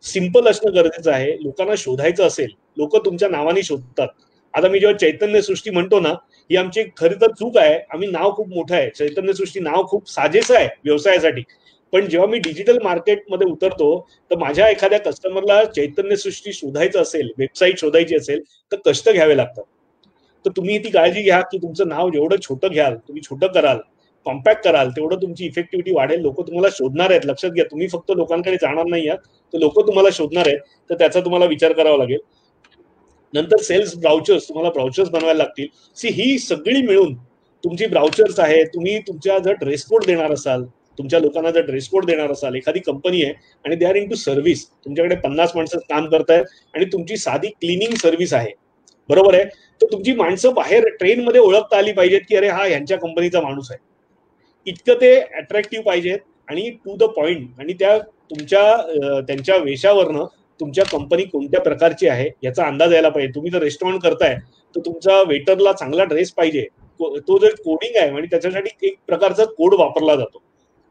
सिंपल असणं गरजेचं आहे. लोकांना शोधायचं असेल, लोक तुमच्या नावाने शोधतात. आता मी जेव्हा चैतन्य सृष्टी म्हणतो ना, ही आमची खरी तर चूक आहे. आम्ही नाव खूप मोठं आहे, चैतन्य सृष्टी नाव खूप साजेसं आहे व्यवसायासाठी, पण जेव्हा मी डिजिटल मार्केटमध्ये उतरतो तर माझ्या एखाद्या कस्टमरला चैतन्य सृष्टी शोधायचं असेल, वेबसाईट शोधायची असेल तर कष्ट घ्यावे लागतात. तर तुम्ही ती काळजी घ्या की तुमचं नाव जेवढं छोटं घ्याल, तुम्ही छोटं कराल, कॉम्पॅक्ट कराल, तेवढं तुमची इफेक्टिव्हिटी वाढेल. लोक तुम्हाला शोधणार आहेत. लक्षात घ्या, तुम्ही फक्त लोकांकडे जाणार नाही आहात, तर लोक तुम्हाला शोधणार आहेत. तर त्याचा तुम्हाला विचार करावा लागेल. नंतर सेल्स ब्राउचर्स, तुम्हाला ब्राउचर्स बनवायला लागतील. ही सगळी मिळून तुमची ब्राउचर्स आहे. तुम्ही तुमच्या जर ड्रेस कोड देणार असाल, तुमच्या लोकांना जर ड्रेस कोड देणार असाल, एखादी कंपनी आहे आणि they are into service, तुमच्याकडे 50 माणसं काम करतायत आणि तुमची साधी क्लिनिंग सर्व्हिस आहे, बरोबर आहे, तर तुमची माणसं बाहेर ट्रेनमध्ये ओळखता आली पाहिजेत की अरे हा ह्यांच्या कंपनीचा माणूस आहे. इतकं ते अट्रॅक्टिव्ह पाहिजेत आणि टू द पॉइंट. आणि त्या तुमच्या त्यांच्या वेशावरनं तुमच्या कंपनी कोणत्या प्रकारची आहे याचा अंदाज यायला पाहिजे. तुम्ही जर रेस्टॉरंट करताय तर तुमचा वेटरला चांगला ड्रेस पाहिजे. तो जर कोडिंग आहे आणि त्याच्यासाठी एक प्रकारचा कोड वापरला जातो,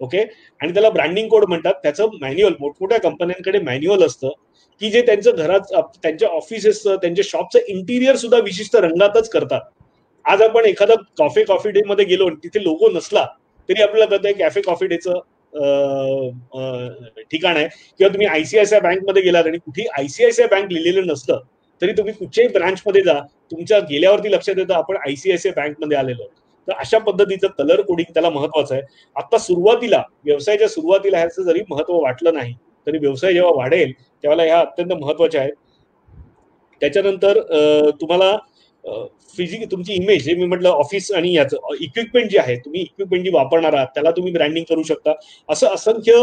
ओके, आणि त्याला ब्रँडिंग कोड म्हणतात. त्याचं मॅन्युअल, मोठमोठ्या कंपन्यांकडे मॅन्युअल असतं की जे त्यांचं घरात, त्यांच्या ऑफिसेसचं, त्यांच्या शॉपचं इंटिरियर सुद्धा विशिष्ट रंगातच करतात. आज आपण एखादा कॉफी डे मध्ये गेलो, तिथे लोगो नसला तरी आपल्याला कळतंय कॅफे कॉफी डेचं ठिकाण आहे. किंवा तुम्ही आयसीआयसीआय बँकमध्ये गेलात आणि कुठे आयसीआयसीआय बँक लिहिलेलं नसलं तरी तुम्ही कुठच्याही ब्रांचमध्ये जा, तुमच्या गेल्यावरती लक्षात येतं आपण आयसीआयसीआय बँकमध्ये आलेलो. तर अशा पद्धतीचं कलर कोडिंग त्याला महत्वाचं आहे. आता सुरुवातीला, व्यवसायाच्या सुरुवातीला ह्याचं जरी महत्व वाटलं नाही तरी व्यवसाय जेव्हा वाढेल त्यावेळेला ह्या अत्यंत महत्वाच्या आहेत. त्याच्यानंतर तुम्हाला फिजिक, तुमची इमेज, जे मी म्हटलं ऑफिस आणि याचं इक्विपमेंट जे आहे, तुम्ही इक्विपमेंट जी वापरणार आहात त्याला तुम्ही ब्रँडिंग करू शकता. असं असंख्य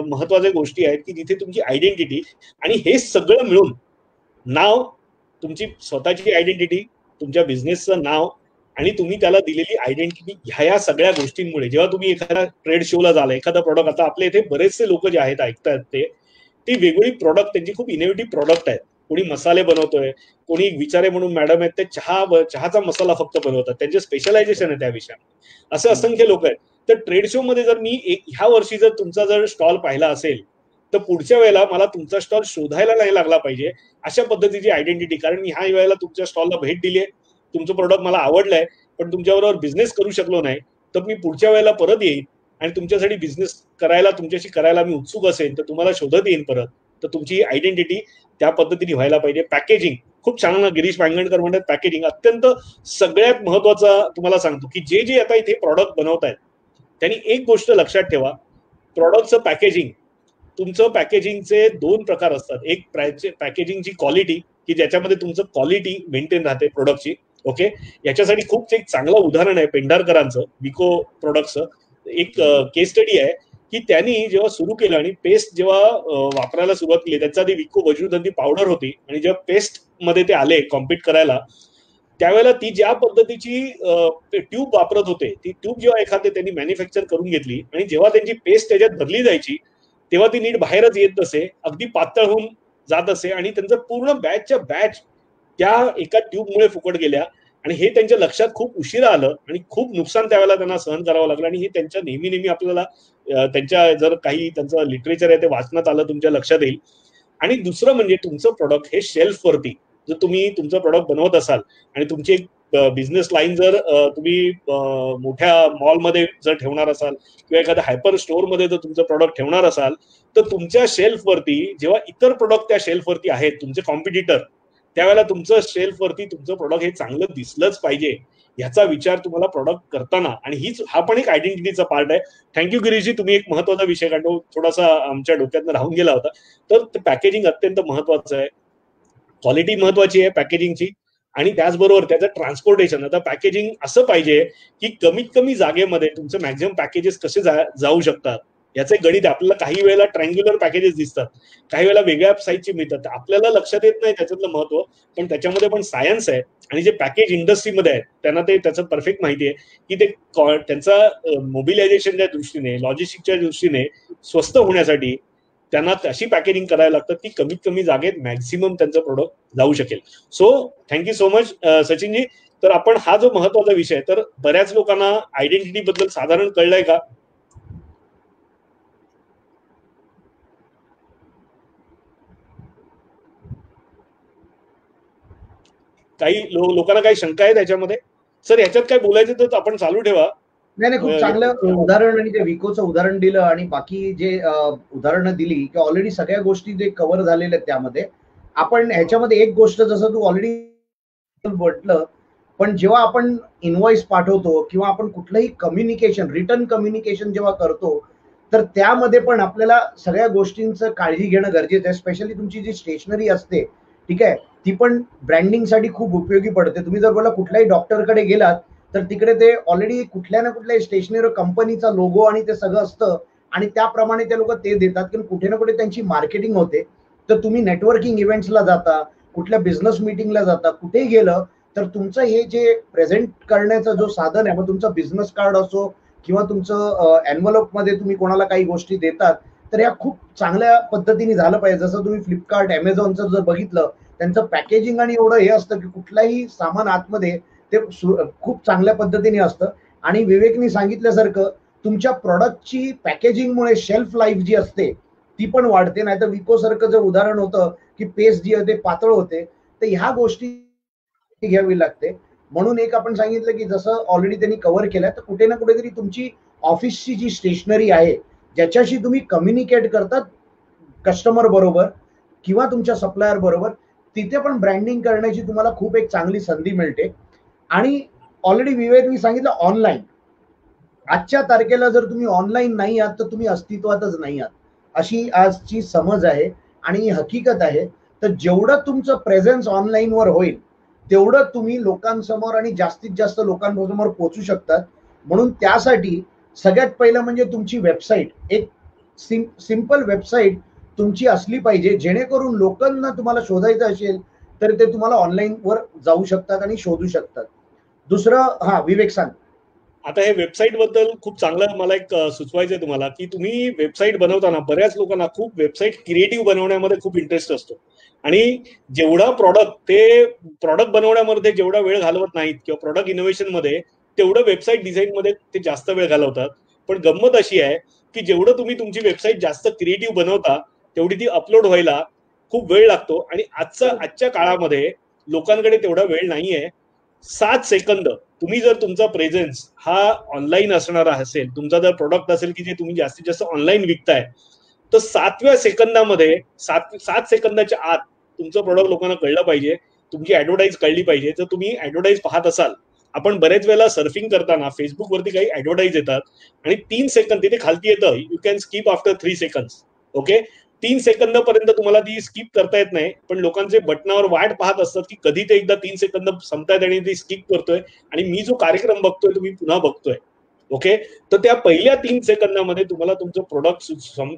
महत्वाच्या गोष्टी आहेत की जिथे तुमची आयडेंटिटी, आणि हे सगळं मिळून नाव, तुमची स्वतःची आयडेंटिटी, तुमच्या बिझनेसचं नाव आणि तुम्ही त्याला दिलेली आयडेंटिटी, ह्या सगळ्या गोष्टींमुळे जेव्हा तुम्ही एखाद्या ट्रेड शोला झाला, एखादा प्रॉडक्ट, आता आपल्या इथे बरेचसे लोक जे आहेत ऐकतात ते वेगवेगळी प्रॉडक्ट, त्यांची खूप इनोव्हेटिव्ह प्रॉडक्ट आहेत. कोणी मसाले बनवतोय, कोणी विचारे म्हणून मॅडम आहेत ते चहाचा मसाला फक्त बनवतात, त्यांचे स्पेशलायझेशन आहे त्या विषयात. असं असंख्य लोक आहेत. तर ट्रेड शो मध्ये जर मी ह्या वर्षी जर तुमचा जर स्टॉल पाहिला असेल तर पुढच्या वेळेला मला तुमचा स्टॉल शोधायला नाही लागला पाहिजे, अशा पद्धतीची आयडेंटिटी. कारण मी ह्या वेळेला तुमच्या स्टॉलला भेट दिली आहे, तुमचं प्रोडक्ट मला आवडलंय, पण तुमच्याबरोबर बिझनेस करू शकलो नाही, तर मी पुढच्या वेळेला परत येईन आणि तुमच्यासाठी बिझनेस करायला, तुमच्याशी करायला मी उत्सुक असेल, तर तुम्हाला शोधत येईन परत. तर तुमची आयडेंटिटी त्या पद्धतीने व्हायला पाहिजे. पॅकेजिंग खूप छान ना, गिरीश पांगणकर म्हणतात पॅकेजिंग अत्यंत सगळ्यात महत्वाचा. तुम्हाला सांगतो की जे जे आता इथे प्रॉडक्ट बनवतायत त्यांनी एक गोष्ट लक्षात ठेवा, प्रॉडक्टचं पॅकेजिंग, तुमचं पॅकेजिंगचे 2 प्रकार असतात. एक पॅकेजिंगची क्वालिटी, की ज्याच्यामध्ये तुमचं क्वालिटी मेंटेन राहते प्रोडक्टची, ओके. याच्यासाठी खूप एक चांगलं उदाहरण आहे पेंढारकरांचं, विको प्रोडक्टचं. एक केस स्टडी आहे की त्यांनी जेव्हा सुरू केलं आणि पेस्ट जेव्हा वापरायला सुरुवात केली, त्यांचा आधी विको वजूदंती पावडर होती आणि जेव्हा पेस्ट मध्ये ते आले कॉम्पिट करायला, त्यावेळेला ती ज्या पद्धतीची ट्यूब वापरत होते, ती ट्यूब जेव्हा एखाद्या त्यांनी मॅन्युफॅक्चर करून घेतली आणि जेव्हा त्यांची पेस्ट त्याच्यात भरली जायची तेव्हा ती नीट बाहेरच येत नसे, अगदी पातळ होऊन जात असे आणि त्यांचं पूर्ण बॅचच्या बॅच त्या एका ट्यूबमुळे फुकट गेल्या. आणि हे त्यांच्या लक्षात खूप उशिरा आलं आणि खूप नुकसान त्यावेळेला त्यांना सहन करावं लागलं. आणि हे त्यांच्या नेहमी नेहमी आपल्याला त्यांच्या जर काही त्यांचं लिटरेचर आहे ते वाचण्यात आलं, तुमच्या लक्षात येईल. आणि दुसरं म्हणजे तुमचं प्रोडक्ट हे शेल्फवरती, जर तुम्ही तुमचं प्रोडक्ट बनवत असाल आणि तुमची एक बिझनेस लाईन जर तुम्ही मोठ्या मॉलमध्ये जर ठेवणार असाल किंवा एखाद्या हायपर स्टोअरमध्ये जर तुमचं प्रोडक्ट ठेवणार असाल, तर तुमच्या शेल्फवरती जेव्हा इतर प्रोडक्ट त्या शेल्फवरती आहेत, तुमचे कॉम्पिटिटर, त्यावेळेला तुमचं शेल्फवरती तुमचं प्रोडक्ट हे चांगलं दिसलंच पाहिजे, याचा विचार तुम्हाला प्रोडक्ट करताना. आणि हा पण एक आयडेंटिटीचा पार्ट आहे. थँक्यू गिरीशजी, तुम्ही एक महत्वाचा विषय काढतो, थोडासा आमच्या डोक्यातनं राहून गेला होता. तर पॅकेजिंग अत्यंत महत्वाचं आहे, क्वालिटी महत्वाची आहे पॅकेजिंगची, आणि त्याचबरोबर त्याचं ट्रान्सपोर्टेशन. आता पॅकेजिंग असं पाहिजे की कमीत कमी जागेमध्ये तुमचं मॅक्झिमम पॅकेजेस कसे जाऊ शकतात याचे गणित. आपल्याला काही वेळेला ट्रँग्युलर पॅकेजेस दिसतात, काही वेळेला वेगळ्या साईजची मिळतात, आपल्याला लक्षात येत नाही त्याच्यातलं महत्व, पण त्याच्यामध्ये पण सायन्स आहे. आणि जे पॅकेज इंडस्ट्रीमध्ये आहेत त्यांना ते त्याचं परफेक्ट माहिती आहे की ते त्यांचा मोबिलायझेशनच्या दृष्टीने, लॉजिस्टिकच्या दृष्टीने स्वस्त होण्यासाठी त्यांना अशी पॅकेजिंग करायला लागतात की कमीत कमी जागेत मॅक्झिमम त्यांचं प्रोडक्ट जाऊ शकेल. So thank you so much Sachinji. तर आपण हा जो महत्वाचा विषय, तर बऱ्याच लोकांना आयडेंटिटी बद्दल साधारण कळलंय का? काही लोकांना काही शंका आहे त्याच्यामध्ये? सर ह्याच्यात काय बोलायचं तर आपण चालू ठेवा. नाही नाही, खूप चांगलं उदाहरण आणि ते विकोचं उदाहरण दिलं आणि बाकी जे उदाहरणं दिली की ऑलरेडी सगळ्या गोष्टी जे कव्हर झालेल्या आहेत त्यामध्ये. आपण ह्याच्यामध्ये एक गोष्ट जसं तू ऑलरेडी म्हटलं, पण जेव्हा आपण इनव्हॉइस पाठवतो किंवा आपण कुठलंही कम्युनिकेशन, रिटर्न कम्युनिकेशन जेव्हा करतो, तर त्यामध्ये पण आपल्याला सगळ्या गोष्टींचं काळजी घेणं गरजेचं आहे. स्पेशली तुमची जी स्टेशनरी असते, ठीक आहे, ती पण ब्रँडिंगसाठी खूप उपयोगी पडते. तुम्ही जर बोला कुठल्याही डॉक्टरकडे गेलात, तर तिकडे ते ऑलरेडी कुठल्या ना कुठल्या स्टेशनरी कंपनीचा लोगो आणि ते सगळं असतं आणि त्याप्रमाणे ते लोक ते देतात की कुठे ना कुठे त्यांची मार्केटिंग होते. तर तुम्ही नेटवर्किंग इव्हेंट्सला जाता, कुठल्या बिझनेस मीटिंगला जाता, कुठेही गेलं तर तुमचं हे जे प्रेझेंट करण्याचं जो साधन आहे, मग तुमचं बिझनेस कार्ड असो किंवा तुमचं एनव्हलप मध्ये तुम्ही कोणाला काही गोष्टी देतात, तर या खूप चांगल्या पद्धतीने झालं पाहिजे. जसं तुम्ही फ्लिपकार्ट, अमेझॉनचं जर बघितलं, त्यांचं पॅकेजिंग आणि एवढं हे असतं की कुठलाही सामान आतमध्ये ते खूप चांगल्या पद्धतीने असतं. आणि विवेकनी सांगितल्यासारखं तुमच्या प्रॉडक्टची पॅकेजिंगमुळे शेल्फ लाईफ जी असते ती पण वाढते. नाही तर विको सारखं जर उदाहरण होतं की पेस्ट जी होते पातळ होते, तर ह्या गोष्टी घ्यावी लागते. म्हणून एक आपण सांगितलं की जसं ऑलरेडी त्यांनी कव्हर केलंय, तर कुठे ना कुठेतरी तुमची ऑफिसची जी स्टेशनरी आहे, ज्याच्याशी तुम्ही कम्युनिकेट करतात कस्टमर बरोबर किंवा तुमच्या सप्लायर बरोबर, तिथे पण ब्रँडिंग करण्याची तुम्हाला खूप एक चांगली संधी मिळते. आणि ऑलरेडी विवेकनी सांगितलं ऑनलाईन. आजच्या तारखेला जर तुम्ही ऑनलाईन नाही आहात, तर तुम्ही अस्तित्वातच नाही आहात, अशी आजची समज आहे आणि हकीकत आहे. तर जेवढं तुमचं प्रेझेन्स ऑनलाईनवर होईल, तेवढं तुम्ही लोकांसमोर आणि जास्तीत जास्त लोकांसमोर पोहोचू शकतात. म्हणून त्यासाठी सगळ्यात पहिलं म्हणजे तुमची वेबसाईट, एक सिंपल वेबसाईट तुमची असली पाहिजे, जेणेकरून लोकांना तुम्हाला शोधायचं असेल तर ते तुम्हाला ऑनलाईन वर जाऊ शकतात आणि शोधू शकतात. दुसरं, हा विवेक सांग. आता हे वेबसाईट बद्दल खूप चांगलं मला एक सुचवायचंय तुम्हाला की तुम्ही वेबसाईट बनवताना बऱ्याच लोकांना खूप वेबसाईट क्रिएटिव्ह बनवण्यामध्ये खूप इंटरेस्ट असतो आणि जेवढा प्रॉडक्ट बनवण्यामध्ये जेवढा वेळ घालवत नाहीत किंवा प्रॉडक्ट इनोव्हेशन मध्ये, तेवढं वेबसाईट डिझाईन मध्ये ते जास्त वेळ घालवतात. पण गंमत अशी आहे की जेवढं तुम्ही तुमची वेबसाईट जास्त क्रिएटिव्ह बनवता, तेवढी ती अपलोड व्हायला खूप वेळ लागतो आणि आजच्या काळामध्ये लोकांकडे तेवढा वेळ नाहीये. 7 सेकंद तुम्ही जर तुमचा प्रेझेन्स हा ऑनलाईन असणारा असेल, तुमचा जर प्रोडक्ट असेल की जे तुम्ही जास्तीत जास्त ऑनलाईन विकताय, तर 7व्या सेकंदामध्ये 7 सेकंदाच्या आत तुमचं प्रोडक्ट लोकांना कळलं पाहिजे, तुमची ऍडव्हर्टाईज कळली पाहिजे. जर तुम्ही ऍडव्हर्टाईज पाहत असाल, आपण बरेच वेळेला सर्फिंग करताना फेसबुकवरती काही ऍडव्हर्टाईज येतात आणि 3 सेकंद तिथे खालती येतं, you can skip after 3 second. Okay, 3 second तुम्हाला ती स्किप करता येत नाही, पण लोकांचे बटनावर वाट पाहत असतात की कधी ते एकदा 3 सेकंद संपतायत आणि ती स्किप करतोय आणि मी जो कार्यक्रम बघतोय तुम्ही पुन्हा बघतोय. ओके, तर त्या पहिल्या 3 सेकंदामध्ये तुम्हाला तुमचं प्रोडक्ट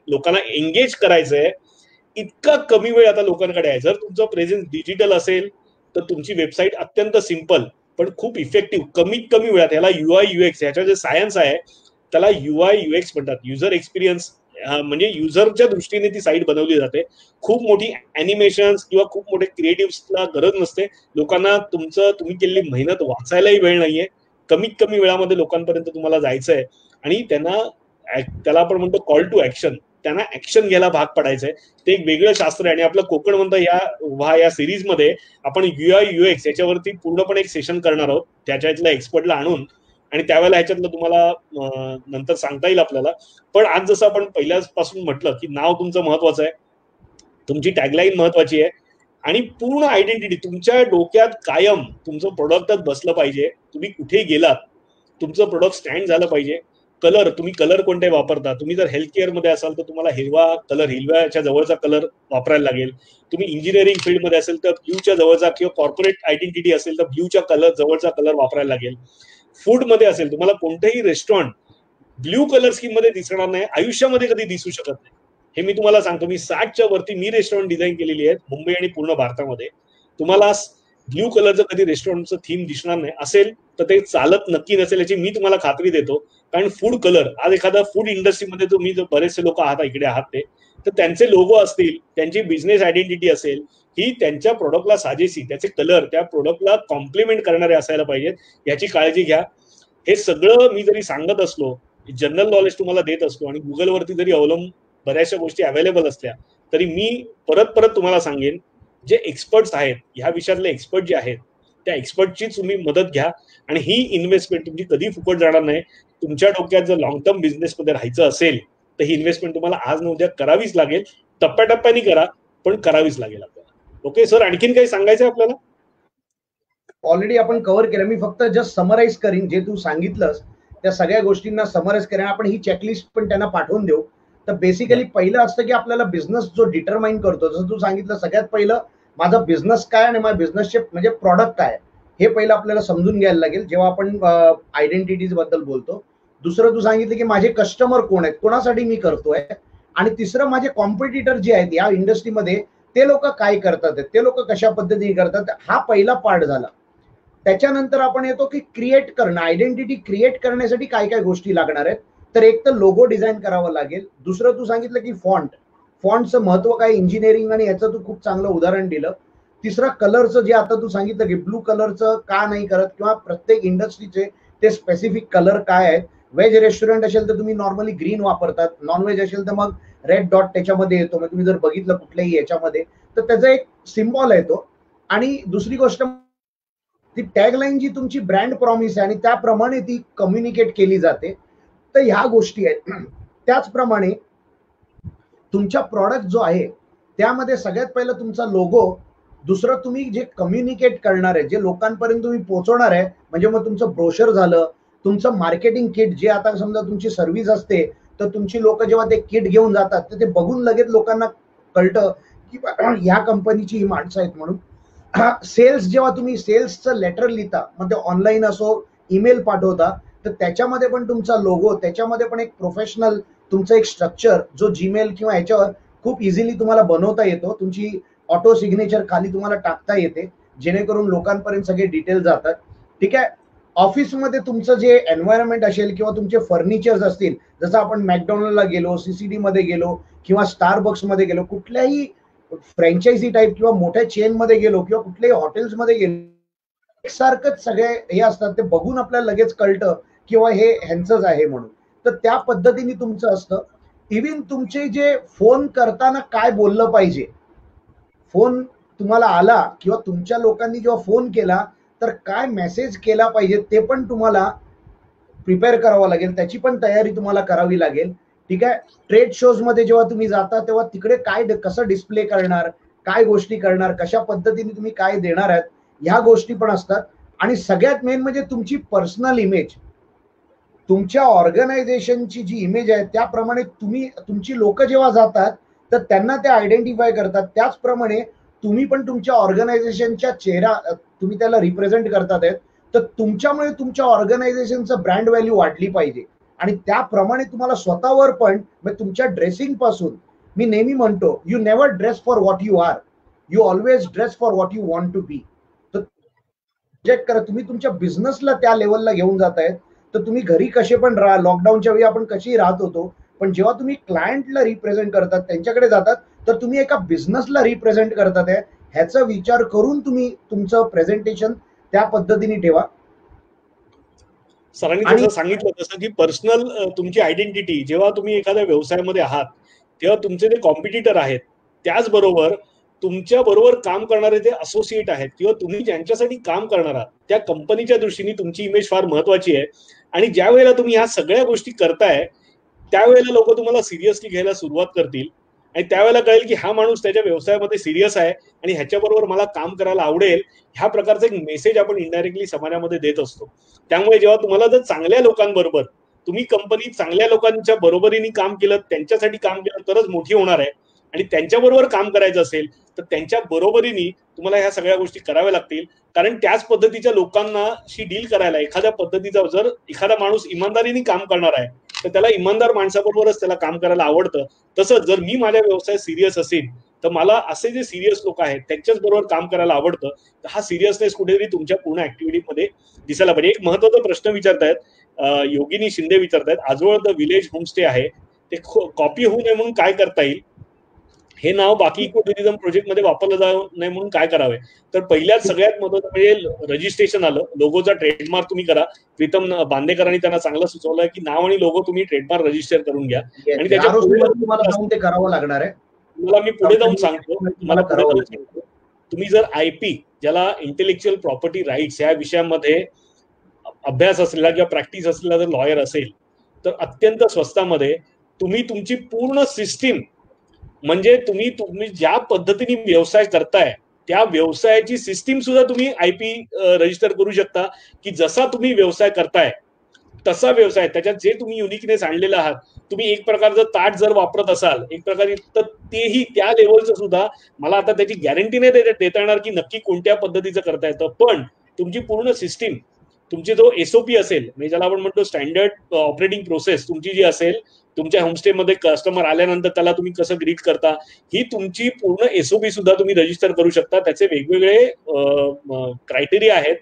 लोकांना एंगेज करायचंय. इतका कमी वेळ आता लोकांकडे आहे. जर तुमचं प्रेझेन्स डिजिटल असेल तर तुमची वेबसाईट अत्यंत सिंपल पण खूप इफेक्टिव्ह कमीत कमी वेळात, याला युआय युएक्स, ह्याच्या जे सायन्स आहे त्याला युआय युएक्स म्हणतात, युजर एक्सपिरियन्स. म्हणजे युजरच्या दृष्टीने ती साईट बनवली जाते. खूप मोठी अॅनिमेशन किंवा खूप मोठे क्रिएटिव्हला गरज नसते. लोकांना तुम्ही केलेली मेहनत वाचायलाही वेळ नाहीये. कमीत कमी वेळामध्ये लोकांपर्यंत तुम्हाला जायचंय आणि त्याला आपण म्हणतो कॉल टू ऍक्शन, त्यांना ऍक्शन घ्यायला भाग पडायचंय. ते एक वेगळं शास्त्र आहे आणि आपलं कोकण म्हणतं या सिरीज मध्ये आपण युआय युएक्स याच्यावरती पूर्णपणे एक सेशन करणार आहोत, त्याच्यातल्या एक्सपर्टला आणून, आणि त्यावेळेला ह्याच्यातलं तुम्हाला नंतर सांगता येईल आपल्याला. पण आज जसं आपण पहिल्यापासून म्हटलं की नाव तुमचं महत्वाचं आहे, तुमची टॅगलाईन महत्वाची आहे आणि पूर्ण आयडेंटिटी तुमच्या डोक्यात कायम तुमचं प्रोडक्टच बसलं पाहिजे. तुम्ही कुठेही गेलात तुमचं प्रोडक्ट स्टँड झालं पाहिजे. तुम्ही कलर कोणते वापरता, तुम्ही जर हेल्थ केअर मध्ये असाल तर तुम्हाला हिरवा कलर, हिरव्याच्या जवळचा कलर वापरायला लागेल. तुम्ही इंजिनिअरिंग फील्डमध्ये असेल तर ब्ल्यूच्या जवळचा, किंवा कॉर्पोरेट आयडेंटिटी असेल तर ब्ल्यूच्या जवळचा कलर वापरायला लागेल. फूड मध्ये असेल, तुम्हाला कोणतेही रेस्टॉरंट ब्ल्यू कलर स्कीम मध्ये दिसणार नाही, आयुष्यामध्ये कधी दिसू शकत नाही. हे मी तुम्हाला सांगतो. मी 60च्या वरती मी रेस्टॉरंट डिझाईन केलेली आहेत मुंबई आणि पूर्ण भारतामध्ये. तुम्हाला ब्ल्यू कलरचं कधी रेस्टॉरंटचं थीम दिसणार नाही. असेल तर ते चालत नक्की नसेल याची मी तुम्हाला खात्री देतो. कारण फूड कलर, आज एखादा फूड इंडस्ट्रीमध्ये तुम्ही जर बरेचसे लोक आहात इकडे आहात ते, तर त्यांचे लोगो असतील, त्यांची बिझनेस आयडेंटिटी असेल, ही त्यांच्या प्रोडक्टला साजेसी, त्याचे कलर त्या प्रोडक्टला कॉम्प्लिमेंट करणारे असायला पाहिजेत. याची काळजी घ्या. हे सगळं मी जरी सांगत असलो, जनरल नॉलेज तुम्हाला देत असलो आणि गुगलवरती जरी बऱ्याचशा गोष्टी अवेलेबल असल्या, तरी मी परत परत तुम्हाला सांगेन, जे एक्सपर्ट्स आहेत ह्या विषयातले एक्सपर्ट जे आहेत त्या एक्सपर्टचीच तुम्ही मदत घ्या आणि ही इन्व्हेस्टमेंट तुमची कधी फुकट जाणार नाही. तुमच्या डोक्यात जर लॉंग टर्म बिझनेसमध्ये राहायचं असेल तर ही इन्व्हेस्टमेंट तुम्हाला आज न उद्या करावीच लागेल. टप्प्याटप्प्याने करा, पण करावीच लागेल आपल्याला. ओके सर, आणखीन काही सांगायचं आहे आपल्याला? ऑलरेडी आपण कव्हर केलं. मी फक्त जस्ट समराईज करीन जे तू सांगितलंस त्या सगळ्या गोष्टींना समराईज करेन. आपण ही चेकलिस्ट पण त्यांना पाठवून देऊ. तर बेसिकली पहिलं असतं की आपल्याला बिझनेस जो डिटरमाइन करतो, जसं तू सांगितलं, सगळ्यात पहिलं माझा बिझनेस काय आणि माझ्या बिझनेसचे म्हणजे प्रॉडक्ट काय हे पहिलं आपल्याला समजून घ्यायला लागेल जेव्हा आपण आयडेंटिटीज बद्दल बोलतो. दुसरं तू सांगितलं की माझे कस्टमर कोण आहेत, कोणासाठी मी करतोय. आणि तिसरं माझे कॉम्पिटिटर जे आहेत या इंडस्ट्रीमध्ये ते लोक काय करतात, ते लोक कशा पद्धतीने करतात. हा पहिला पार्ट झाला. त्याच्यानंतर आपण येतो की क्रिएट करणं. आयडेंटिटी क्रिएट करण्यासाठी काय काय गोष्टी लागणार आहेत. तर एक तर लोगो डिझाईन करावं लागेल. दुसरं तू सांगितलं की फॉन्टचं महत्व काय, इंजिनिअरिंग, आणि याचं तू खूप चांगलं उदाहरण दिलं. तिसरं कलरचं, जे आता तू सांगितलं की ब्लू कलरचं का नाही करत, किंवा प्रत्येक इंडस्ट्रीचे ते स्पेसिफिक कलर काय आहेत. व्हेज रेस्टॉरंट असेल तर तुम्ही नॉर्मली ग्रीन वापरतात, नॉन व्हेज असेल तर मग रेड डॉट त्याच्यामध्ये येतो. मग तुम्ही जर बघितलं कुठल्याही याच्यामध्ये तर त्याचा एक सिम्बॉल आहे तो. आणि दुसरी गोष्ट, ती टॅगलाईन जी तुमची ब्रँड प्रॉमिस आहे आणि त्याप्रमाणे ती कम्युनिकेट केली जाते. तर ह्या गोष्टी आहेत. त्याचप्रमाणे तुमचा प्रॉडक्ट जो आहे त्यामध्ये सगळ्यात पहिलं तुमचा लोगो. दुसरं तुम्ही जे कम्युनिकेट करणार आहे, जे लोकांपर्यंत तुम्ही पोहोचवणार आहे, म्हणजे मग तुमचं ब्रोशर झालं, तुमचं मार्केटिंग किट, जे आता समजा तुमची सर्व्हिस असते तर तुमची लोक जेव्हा ते किट घेऊन जातात तर ते बघून लगेच लोकांना कळतं की ह्या कंपनीची ही माणसं आहेत म्हणून. सेल्स, जेव्हा तुम्ही सेल्सचं लेटर लिहिता, मग ते ऑनलाईन असो, ईमेल पाठवता, तर त्याच्यामध्ये पण तुमचा लोगो, त्याच्यामध्ये पण एक प्रोफेशनल तुमचं एक स्ट्रक्चर जो जीमेल किंवा ह्याच्यावर खूप इझिली तुम्हाला बनवता येतो. तुमची ऑटो सिग्नेचर खाली तुम्हाला टाकता येते, जेणेकरून लोकांपर्यंत सगळे डिटेल जातात. ठीक आहे. ऑफिसमध्ये तुमचं जे एन्व्हायरमेंट असेल किंवा तुमचे फर्निचर्स असतील, जसं आपण मॅकडॉनल्डला गेलो, सीसीडी मध्ये गेलो किंवा स्टारबक्स मध्ये गेलो, कुठल्याही फ्रँचायझी टाईप किंवा मोठ्या चेन मध्ये गेलो किंवा कुठल्याही हॉटेल्स मध्ये गेलो, एकसारखंच सगळे हे असतात. ते बघून आपल्याला लगेच कळतं किंवा हे ह्यांचंच आहे म्हणून. तर त्या पद्धतीने तुमचं असतं. इव्हन तुमचे जे फोन करताना काय बोललं पाहिजे, फोन तुम्हाला आला किंवा तुमच्या लोकांनी जेव्हा फोन केला तर काय मेसेज केला पाहिजे ते पण तुम्हाला प्रिपेअर करावं लागेल. त्याची पण तयारी तुम्हाला करावी लागेल. ठीक आहे. ट्रेड शोज मध्ये जेव्हा तुम्ही जाता तेव्हा तिकडे काय कसं डिस्प्ले करणार, काय गोष्टी करणार, कशा पद्धतीने तुम्ही काय देणार आहात, ह्या गोष्टी पण असतात. आणि सगळ्यात मेन म्हणजे तुमची पर्सनल इमेज, तुमच्या ऑर्गनायझेशनची जी इमेज आहे त्याप्रमाणे तुमची लोक जेव्हा जातात तर त्यांना ते आयडेंटिफाय करतात. त्याचप्रमाणे तुम्ही पण तुमच्या ऑर्गनायझेशनच्या चेहरा तुम्ही त्याला रिप्रेझेंट करतात आहेत. तर तुमच्यामुळे तुमच्या ऑर्गनायझेशनचं ब्रँड व्हॅल्यू वाढली पाहिजे. आणि त्याप्रमाणे तुम्हाला स्वतःवर पण, तुमच्या ड्रेसिंग पासून, मी नेहमी म्हणतो, you never dress for what you are, you always dress for what you want to be. तर प्रोजेक्ट करा. तुम्ही तुमच्या बिझनेसला त्या लेवलला घेऊन जातायत तर तुम्ही घरी कसे पण राहा, लॉकडाऊनच्या वेळी आपण कशीही राहत होतो, पण जेव्हा तुम्ही क्लायंटला रिप्रेझेंट करतात, त्यांच्याकडे जातात, तर तुम्ही एका बिझनेसला रिप्रेझेंट करतात आहे, ह्याचा विचार करून तुम्ही तुमचं प्रेझेंटेशन त्या पद्धतीने ठेवा. सरांनी जसं सांगितलं तसं की पर्सनल तुमची आयडेंटिटी, जेव्हा तुम्ही एखाद्या व्यवसायामध्ये आहात तेव्हा तुमचे जे कॉम्पिटिटर आहेत, त्याचबरोबर तुमच्या बरोबर काम करणारे जे असोसिएट आहेत किंवा तुम्ही ज्यांच्यासाठी काम करणार आहात त्या कंपनीच्या दृष्टीने तुमची इमेज फार महत्वाची आहे. आणि ज्या वेळेला तुम्ही ह्या सगळ्या गोष्टी करताय त्यावेळेला लोक तुम्हाला सिरियसली घ्यायला सुरुवात करतील आणि त्यावेळेला कळेल की हा माणूस त्याच्या व्यवसायामध्ये सिरियस आहे आणि ह्याच्याबरोबर मला काम करायला आवडेल. ह्या प्रकारचा एक मेसेज आपण इनडायरेक्टली समाजामध्ये देत असतो. त्यामुळे जेव्हा तुम्हाला जर चांगल्या लोकांबरोबर, तुम्ही कंपनी चांगल्या लोकांच्या बरोबरीने काम केलं, त्यांच्यासाठी काम केलं तरच मोठी होणार आहे. आणि त्यांच्याबरोबर काम करायचं असेल तर त्यांच्या बरोबरीने तुम्हाला ह्या सगळ्या गोष्टी कराव्या लागतील. कारण त्याच पद्धतीच्या लोकांनाशी डील करायला, एखाद्या पद्धतीचा जर एखादा माणूस इमानदारीने काम करणार आहे तर त्याला इमानदार माणसाबरोबरच त्याला काम करायला आवडतं. तसंच जर मी माझ्या व्यवसायात सिरियस असेल तर मला असे जे सिरियस लोक आहेत त्यांच्याच बरोबर काम करायला आवडतं. तर हा सिरियसनेस कुठेतरी तुमच्या पूर्ण ऍक्टिव्हिटीमध्ये दिसायला पाहिजे. एक महत्वाचा प्रश्न विचारतायत योगिनी शिंदे विचारतायत, आजवळ द विलेज होमस्टे आहे ते कॉपी होऊ नये म्हणून काय करता येईल, हे नाव बाकी इको टुरिझम प्रोजेक्ट मध्ये वापरलं जाऊ नये म्हणून काय करावे. तर पहिल्याच सगळ्यात महत्वाचं म्हणजे रजिस्ट्रेशन आलं. लोगोचा ट्रेडमार्क तुम्ही करा. प्रीतम बांदेकरांनी त्यांना चांगलं सुचवलं की नाव आणि लोगो तुम्ही ट्रेडमार्क रजिस्टर करून घ्या. आणि त्याच्या तुम्हाला जाऊन ते करावं लागणार आहे. तुम्हाला मी पुढे जाऊन सांगतो, तुम्हाला पुढे जाऊन सांगतो तुम्ही जर IP, ज्याला इंटेलेक्च्युअल प्रॉपर्टी राईट्स या विषयामध्ये अभ्यास असलेला किंवा प्रॅक्टिस असलेला जर लॉयर असेल तर अत्यंत स्वस्तामध्ये तुम्ही तुमची पूर्ण सिस्टीम, म्हणजे तुम्ही ज्या पद्धतीने व्यवसाय करताय त्या व्यवसायाची सिस्टीम सुद्धा तुम्ही IP रजिस्टर करू शकता, की जसा तुम्ही व्यवसाय करताय तसा व्यवसाय, त्याच्यात जे तुम्ही युनिकनेस आणलेला आहात, तुम्ही एक प्रकारचं ताट जर वापरत असाल एक प्रकारे, तर तेही त्या लेवलचं सुद्धा मला आता त्याची गॅरंटी नाही देता येणार की नक्की कोणत्या पद्धतीचं करता येतं, पण तुमची पूर्ण सिस्टीम, तुमची जो SOP असेल, म्हणजे ज्याला आपण म्हणतो स्टँडर्ड ऑपरेटिंग प्रोसेस तुमची जी असेल, तुमच्या होमस्टेमध्ये कस्टमर आल्यानंतर त्याला तुम्ही कसं ग्रीट करता, ही तुमची पूर्ण SOP सुद्धा तुम्ही रजिस्टर करू शकता. त्याचे वेगवेगळे क्रायटेरिया आहेत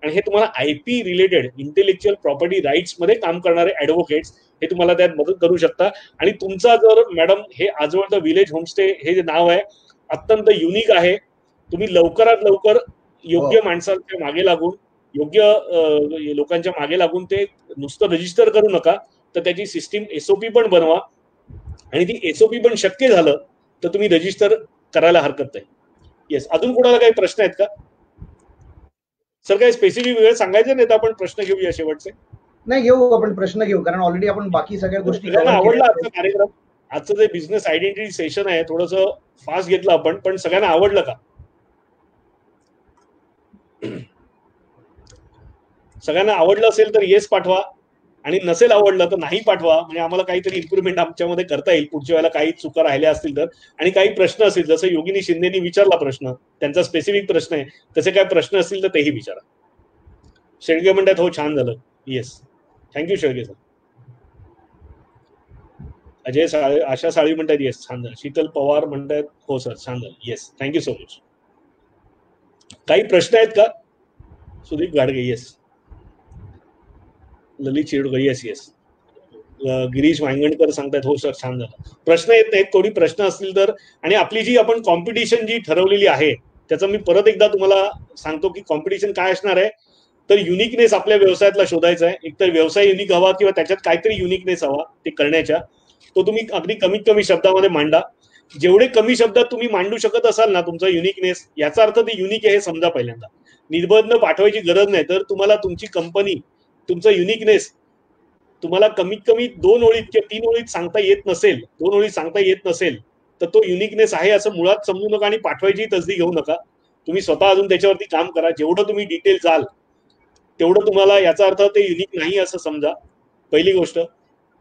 आणि हे तुम्हाला IP related intellectual property rights मध्ये काम करणारे ऍडव्होकेट्स हे तुम्हाला त्यात मदत करू शकता. आणि तुमचा जर मॅडम हे आजवळ विलेज होमस्टे हे जे नाव आहे अत्यंत युनिक आहे. तुम्ही लवकरात लवकर योग्य माणसांच्या मागे लागून, योग्य लोकांच्या मागे लागून ते नुसतं रजिस्टर करू नका, तर त्याची सिस्टीम SOP पण बनवा आणि ती SOP पण शक्य झालं तर तुम्ही रजिस्टर करायला हरकत नाही. येस, अजून कोणाला काही प्रश्न आहेत का सर? काही स्पेसिफिक वेळ सांगायचं नाही तर आपण प्रश्न घेऊया शेवटचे. नाही, घेऊ आपण प्रश्न घेऊ, कारण ऑलरेडी आपण बाकी सगळ्या गोष्टी आवडला आजचा कार्यक्रम. आजचं जे बिझनेस आयडेंटिटी सेशन आहे थोडंसं फास्ट घेतलं आपण, पण सगळ्यांना आवडलं का? सगळ्यांना आवडलं असेल तर येस पाठवा आणि नसेल आवडलं तर नाही पाठवा, म्हणजे आम्हाला काहीतरी इम्प्रुव्हमेंट आमच्यामध्ये करता येईल पुढच्या वेळेला. काही चुका राहिल्या असतील तर, आणि काही प्रश्न असतील जसं योगिनी शिंदेनी विचारला प्रश्न, त्यांचा स्पेसिफिक प्रश्न आहे, तसे काही प्रश्न असतील तर तेही विचारा. शेळके म्हणतात हो छान झालं. Yes, thank you Shelke sir. Ajay Sale, Asha Sali म्हणतात येस छान झालं. शीतल पवार म्हणतात हो सर छान झालं. Yes, thank you so much. काही प्रश्न आहेत का? सुदीप गाडगे येस. ललित शिरोडकर येस येस. गिरीश वांगणकर सांगतात हो सर छान झालं. प्रश्न येत नाहीत, कोणी प्रश्न असतील तर. आणि आपली जी आपण कॉम्पिटिशन जी ठरवलेली आहे त्याचं मी परत एकदा तुम्हाला सांगतो की कॉम्पिटिशन काय असणार आहे. तर युनिकनेस आपल्या व्यवसायातला शोधायचा आहे. एकतर व्यवसाय युनिक हवा किंवा त्याच्यात काहीतरी युनिकनेस हवा ते करण्याच्या, तो तुम्ही अगदी कमीत कमी शब्दामध्ये मांडा. जेवढे कमी शब्दात तुम्ही मांडू शकत असाल ना तुमचा युनिकनेस, याचा अर्थ ते युनिक आहे हे समजा पहिल्यांदा. निबंध पाठवायची गरज नाही. तर तुम्हाला तुमची कंपनी, तुमचं युनिकनेस तुम्हाला कमीत कमी 2 ओळीत किंवा 3 ओळीत सांगता येत नसेल, 2 ओळीत सांगता येत नसेल तर तो युनिकनेस आहे असं मुळात समजू नका आणि पाठवायची तसदी घेऊ नका. तुम्ही स्वतः अजून त्याच्यावरती काम करा. जेवढं तुम्ही डिटेल जाल तेवढं तुम्हाला, याचा अर्थ ते युनिक नाही असं समजा. पहिली गोष्ट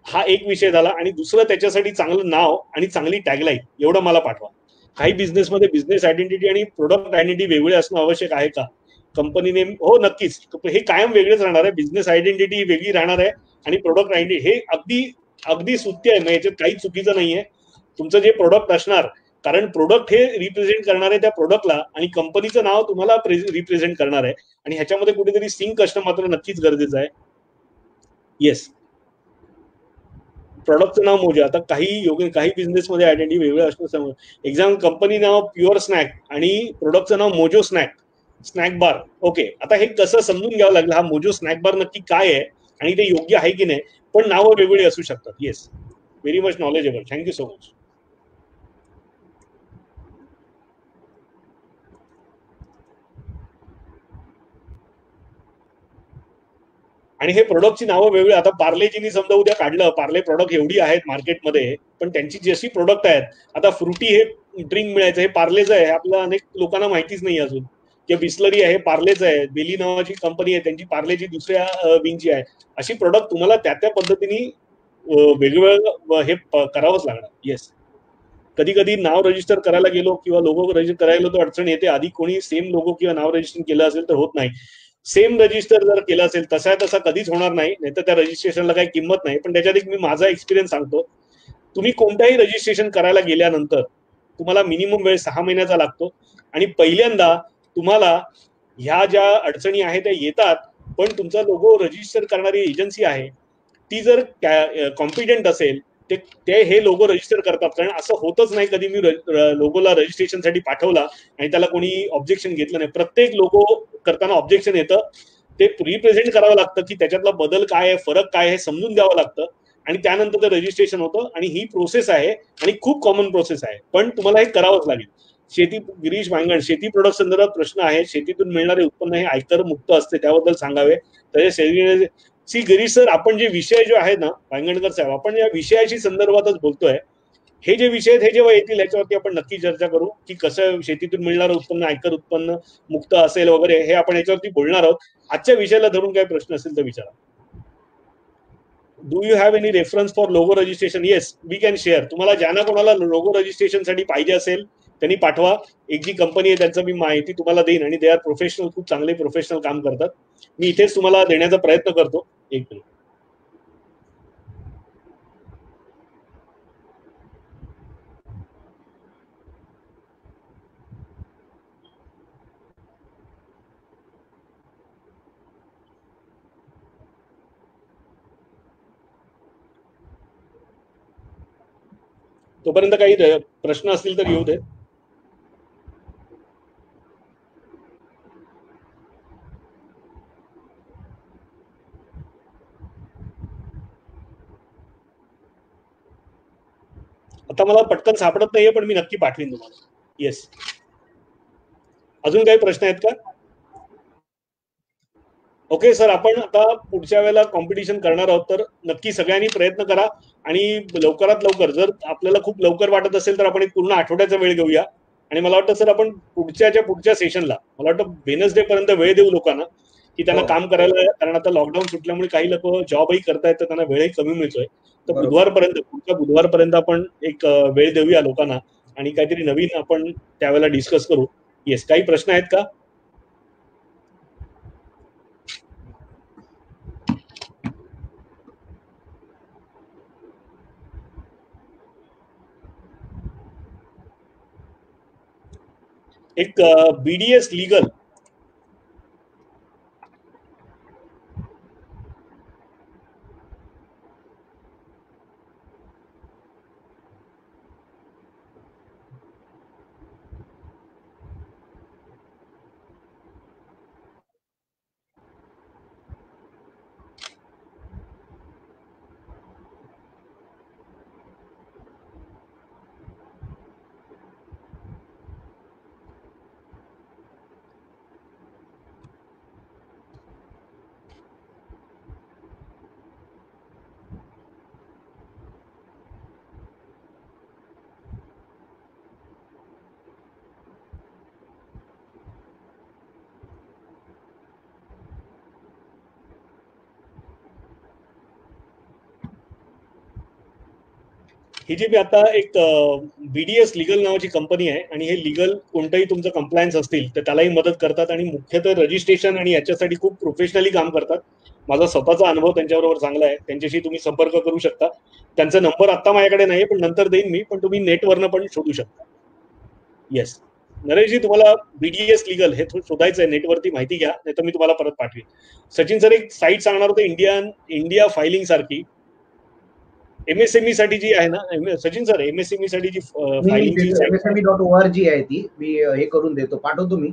हा एक विषय झाला. आणि दुसरं, त्याच्यासाठी चांगलं नाव आणि चांगली टॅगलाईन एवढं मला पाठवा. काही बिझनेसमध्ये बिझनेस आयडेंटिटी आणि प्रोडक्ट आयडेंटिटी वेगळे असणं आवश्यक आहे का? कंपनी नेम हो नक्कीच, हे कायम वेगळेच राहणार आहे. बिझनेस आयडेंटिटी वेगळी राहणार आहे आणि प्रोडक्ट आयडेंटिटी हे अगदी अगदी सुत्य आहे, म्हणजे याच्यात काही चुकीचं नाहीये. तुमचं जे प्रोडक्ट असणार, कारण प्रोडक्ट हे रिप्रेझेंट करणार आहे त्या प्रोडक्टला आणि कंपनीचं नाव तुम्हाला रिप्रेझेंट करणार आहे. आणि ह्याच्यामध्ये कुठेतरी सिंक असणं मात्र नक्कीच गरजेचं आहे. येस, प्रोडक्टचं नाव मोजे. आता काही बिझनेसमध्ये आयडेंटिटी वेगळं असणं, एक्झाम्पल कंपनी नाव प्युअर स्नॅक आणि प्रोडक्टचं नाव मोजो स्नॅक बार. ओके, आता हे कसं समजून घ्यावं लागलं, हा मोजो स्नॅक बार नक्की काय आहे आणि ते योग्य आहे की नाही, पण नावं वेगवेगळी असू शकतात. Yes, very much knowledgeable, thank you so much. आणि हे प्रोडक्टची नावं वेगळी. आता पार्लेजीनी समजा उद्या काढलं, पार्ले प्रोडक्ट एवढी आहेत मार्केटमध्ये, पण त्यांची जशी प्रोडक्ट आहेत, आता फ्रुटी हे ड्रिंक मिळायचं हे पार्लेचं आहे, आपल्या अनेक लोकांना माहितीच नाही अजून. किंवा बिस्लरी आहे पार्लेचं आहे, बेली नावाची कंपनी आहे त्यांची पार्लेची दुसऱ्या विंगची आहे. अशी प्रोडक्ट तुम्हाला त्या त्या पद्धतीने वेगवेगळं हे करावंच लागणार. येस, कधी कधी नाव रजिस्टर करायला गेलो किंवा लोगो रजिस्टर करायला गेलो तर अडचण येते. आधी कोणी सेम लोगो किंवा नाव रजिस्टर केलं असेल तर होत नाही. सेम रजिस्टर जर केलं असेल तसा कधीच होणार नाही, नाहीतर त्या रजिस्ट्रेशनला काही किंमत नाही. पण त्याच्यात एक मी माझा एक्सपिरियन्स सांगतो. तुम्ही कोणत्याही रजिस्ट्रेशन करायला गेल्यानंतर तुम्हाला मिनिमम वेळ 6 महिन्याचा लागतो. आणि पहिल्यांदा तुम्हाला ह्या ज्या अडचणी आहेत त्या येतात, पण तुमचा लोगो रजिस्टर करणारी एजन्सी आहे ती जर कॉम्पिटंट असेल ते हे लोगो रजिस्टर करतात. कारण असं होतच नाही कधी मी लोगोला रजिस्ट्रेशनसाठी पाठवला आणि त्याला कोणी ऑब्जेक्शन घेतलं नाही. प्रत्येक लोगो करताना ऑब्जेक्शन येतं. ते रिप्रेझेंट करावं लागतं की त्याच्यातला बदल काय आहे, फरक काय आहे समजून द्यावं लागतं आणि त्यानंतर ते रजिस्ट्रेशन होतं. आणि ही प्रोसेस आहे आणि खूप कॉमन प्रोसेस आहे, पण तुम्हाला हे करावंच लागेल. गिरीश भांगण, शेती प्रोडक्ट संदर्भात प्रश्न आहे. शेतीतून मिळणारे उत्पन्न हे आयकर मुक्त असते, त्याबद्दल सांगावे. सी गिरीश सर, आपण जे विषय जो आहे ना भांगणकर साहेब, आपण या विषयाशी संदर्भातच बोलतोय. हे जे विषय आहेत हे जेव्हा येतील याच्यावरती आपण नक्की चर्चा करू की कसं शेतीतून मिळणारं उत्पन्न आयकर उत्पन्न मुक्त असेल वगैरे, हे आपण याच्यावरती बोलणार आहोत. आजच्या विषयाला धरून काही प्रश्न असेल तर विचारा. Do you have any reference for logo registration? Yes, we can share. तुम्हाला ज्यांना कोणाला लोगो रजिस्ट्रेशन साठी पाहिजे असेल त्यांनी पाठवा. एक जी कंपनी आहे त्यांचं मी माहिती तुम्हाला देईन, आणि दे आर प्रोफेशनल, खूप चांगले प्रोफेशनल काम करतात. मी इथेच तुम्हाला देण्याचा प्रयत्न करतो. एक मिनिट. तोपर्यंत काही प्रश्न असतील तर येऊ देत. आता मला पटकन सापडत नाहीये, पण मी नक्की पाठवीन तुम्हाला. येस, अजून काही प्रश्न आहेत का? ओके सर, आपण आता पुढच्या वेळेला कॉम्पिटिशन करणार आहोत, तर नक्की सगळ्यांनी प्रयत्न करा. आणि लवकरात लवकर, जर आपल्याला खूप लवकर वाटत असेल तर आपण एक पूर्ण आठवड्याचा वेळ घेऊया. आणि मला वाटतं सर आपण पुढच्या सेशनला, मला वाटतं वेनसडे पर्यंत वेळ देऊ लोकांना, की त्यांना काम करायला. कारण आता लॉकडाऊन सुटल्यामुळे काही लोक जॉबही करतायत, तर त्यांना वेळही कमी मिळतोय. तर पुढच्या बुधवारपर्यंत आपण एक वेळ देऊया लोकांना, आणि काहीतरी नवीन आपण त्यावेळेला डिस्कस करू. येस, काही प्रश्न आहेत का? एक बीडीएस लीगल, ही जी मी आता एक बीडीएस लीगल नावाची कंपनी आहे, आणि हे लीगल कोणतंही तुमचं कंप्लायन्स असतील तर त्यालाही मदत करतात, आणि मुख्यतः रजिस्ट्रेशन आणि याच्यासाठी खूप प्रोफेशनली काम करतात. माझा स्वतःचा अनुभव त्यांच्याबरोबर चांगला आहे. त्यांच्याशी तुम्ही संपर्क करू शकता. त्यांचा नंबर आता माझ्याकडे नाही, पण नंतर देईन मी, पण तुम्ही नेटवरनं पण शोधू शकता. येस, नरेशजी, तुम्हाला बीडीएस लीगल हे शोधायचं आहे, नेटवरती माहिती घ्या, नाही तर मी तुम्हाला परत पाठवेन. सचिन सर, एक साईट सांगणार होते, इंडिया फायलिंग सारखी, एमएसएमई साठी जी आहे ना. सचिन सर, एमएसएमई साठी जी फायलिंगची MSME.org आहे ती, मी हे करून देतो, पाठवतो मी,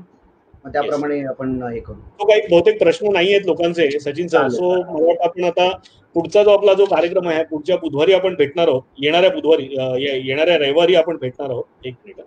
मग त्याप्रमाणे आपण हे करू. तो काही बहुतेक प्रश्न नाही आहेत लोकांचे सचिन सर. सो मला वाटतं आपण आता पुढचा जो आपला जो कार्यक्रम आहे, पुढच्या बुधवारी आपण भेटणार आहोत. येणाऱ्या रविवारी आपण भेटणार आहोत. एक मिनिट.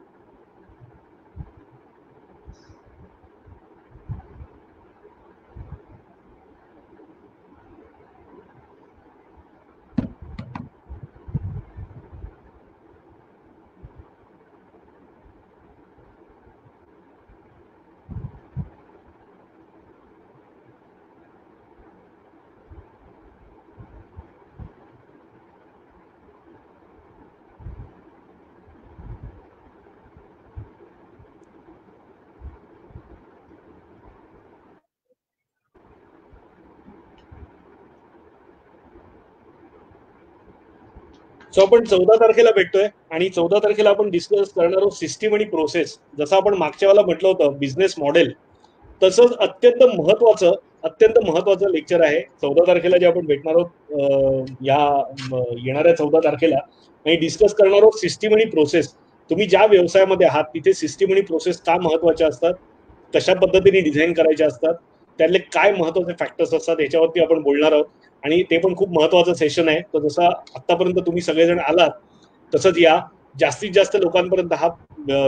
सो आपण 14 तारखेला भेटतोय, आणि 14 तारखेला आपण डिस्कस करणार आहोत सिस्टीम आणि प्रोसेस. जसं आपण मागच्या वेळेला म्हटलं होतं बिझनेस मॉडेल, तसंच अत्यंत महत्वाचं लेक्चर आहे 14 तारखेला जे आपण भेटणार आहोत. येणाऱ्या 14 तारखेला आणि डिस्कस करणार आहोत सिस्टीम आणि प्रोसेस. तुम्ही ज्या व्यवसायामध्ये आहात तिथे सिस्टीम आणि प्रोसेस का महत्वाच्या असतात, कशा पद्धतीने डिझाईन करायच्या असतात, त्यातले काय महत्वाचे फॅक्टर्स असतात, याच्यावरती आपण बोलणार आहोत. आणि ते पण खूप महत्वाचं सेशन आहे. तर जसं आतापर्यंत तुम्ही सगळेजण आलात तसंच या. जास्तीत जास्त लोकांपर्यंत हा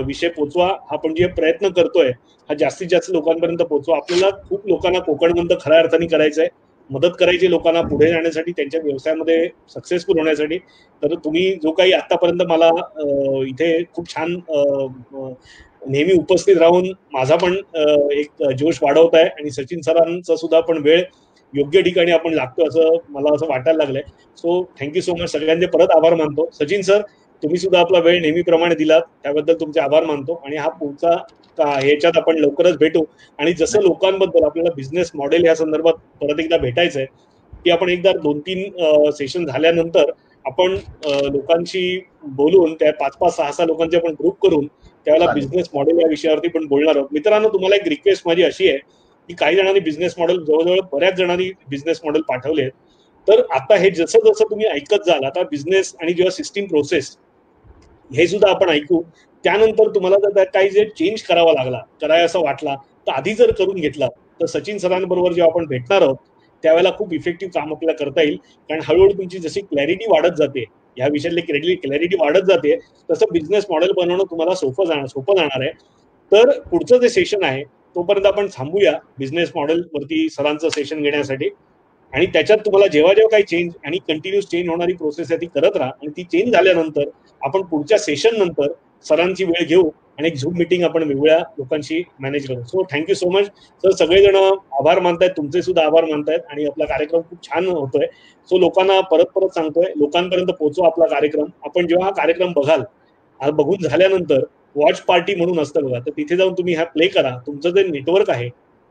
विषय पोचवा. आपण जे प्रयत्न करतोय हा जास्तीत जास्त लोकांपर्यंत पोचवा. आपल्याला खूप लोकांना कोकणबंद खऱ्या अर्थाने करायचं आहे, मदत करायची लोकांना पुढे जाण्यासाठी, त्यांच्या व्यवसायामध्ये सक्सेसफुल होण्यासाठी. तर तुम्ही जो काही आतापर्यंत मला इथे खूप छान नेहमी उपस्थित राहून माझा पण एक जोश वाढवताय आणि सचिन सरांचा सुद्धा पण वेळ योग्य ठिकाणी आपण लागतो असं मला असं वाटायला लागलंय. So thank you so much. सगळ्यांचे परत आभार मानतो. सचिन सर, तुम्ही सुद्धा आपला वेळ नेहमीप्रमाणे दिलात त्याबद्दल तुमचे आभार मानतो. आणि हा पुढचा ह्याच्यात आपण लवकरच भेटू. आणि जसं लोकांबद्दल आपल्याला बिझनेस मॉडेल या संदर्भात परत एकदा भेटायचंय की आपण एकदा 2-3 सेशन झाल्यानंतर आपण लोकांशी बोलून त्या 5-5, 6-6 लोकांचे आपण ग्रुप करून त्यावेळेला बिझनेस मॉडेल या विषयावरती पण बोलणार आहोत. मित्रांनो, तुम्हाला एक रिक्वेस्ट माझी अशी आहे की काही जणांनी बिझनेस मॉडेल, जवळजवळ बऱ्याच जणांनी बिझनेस मॉडेल पाठवले. तर आता हे जसं जसं तुम्ही ऐकत जाल, आता बिझनेस आणि जेव्हा सिस्टीम प्रोसेस हे सुद्धा आपण ऐकू. त्यानंतर तुम्हाला जर काही जे चेंज करावा लागला, करायचा वाटला, तर आधी जर करून घेतला तर सचिन सरांबरोबर जेव्हा आपण भेटणार आहोत त्यावेळेला खूप इफेक्टिव्ह काम आपल्याला करता येईल. कारण हळूहळू तुमची जशी क्लॅरिटी वाढत जाते, या विषयातली क्लॅरिटी वाढत जाते, तसं बिझनेस मॉडेल बनवणं तुम्हाला सोपं जाणार आहे. तर पुढचं जे सेशन आहे तोपर्यंत आपण थांबूया बिझनेस मॉडेल वरती सरांचं सेशन घेण्यासाठी. आणि त्याच्यात तुम्हाला जेव्हा जेव्हा काही चेंज आणि कंटिन्यूस चेंज होणारी प्रोसेस आहे ती करत राहा. आणि ती चेंज झाल्यानंतर आपण पुढच्या सेशन नंतर सरांची वेळ घेऊ आणि एक झूम मिटिंग आपण वेगवेगळ्या लोकांशी मॅनेज करू. So thank you so much sir. सगळेजण आभार मानतायत, तुमचे सुद्धा आभार मानतायत आणि आपला कार्यक्रम खूप छान होतोय. सो लोकांना परत परत सांगतोय, लोकांपर्यंत पोहोचवा आपला कार्यक्रम. आपण जेव्हा हा कार्यक्रम बघाल, बघून झाल्यानंतर वॉच पार्टी म्हणून असतं बघा, तर तिथे जाऊन तुम्ही हा प्ले करा. तुमचं जे नेटवर्क आहे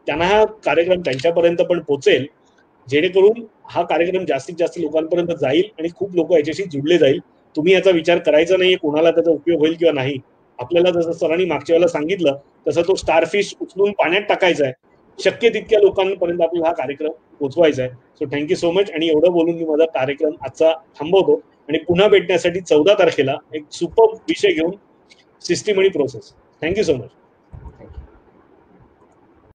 त्यांना हा कार्यक्रम त्यांच्यापर्यंत पण पोहोचेल, जेणेकरून हा कार्यक्रम जास्तीत जास्त लोकांपर्यंत जाईल आणि खूप लोक याच्याशी जुडले जाईल. तुम्ही याचा विचार करायचा नाहीये कोणाला त्याचा उपयोग होईल किंवा नाही. आपल्याला जसं सरांनी मागच्या वेळेला सांगितलं तसं तो स्टारफिश उचलून पाण्यात टाकायचा आहे. शक्य तितक्या लोकांपर्यंत आपल्याला हा कार्यक्रम पोहोचवायचा आहे. So thank you so much. आणि एवढं बोलून मी माझा कार्यक्रम आजचा थांबवतो आणि पुन्हा भेटण्यासाठी 14 तारखेला एक सुपर विषय घेऊन सिस्टीम आणि प्रोसेस. Thank you so much.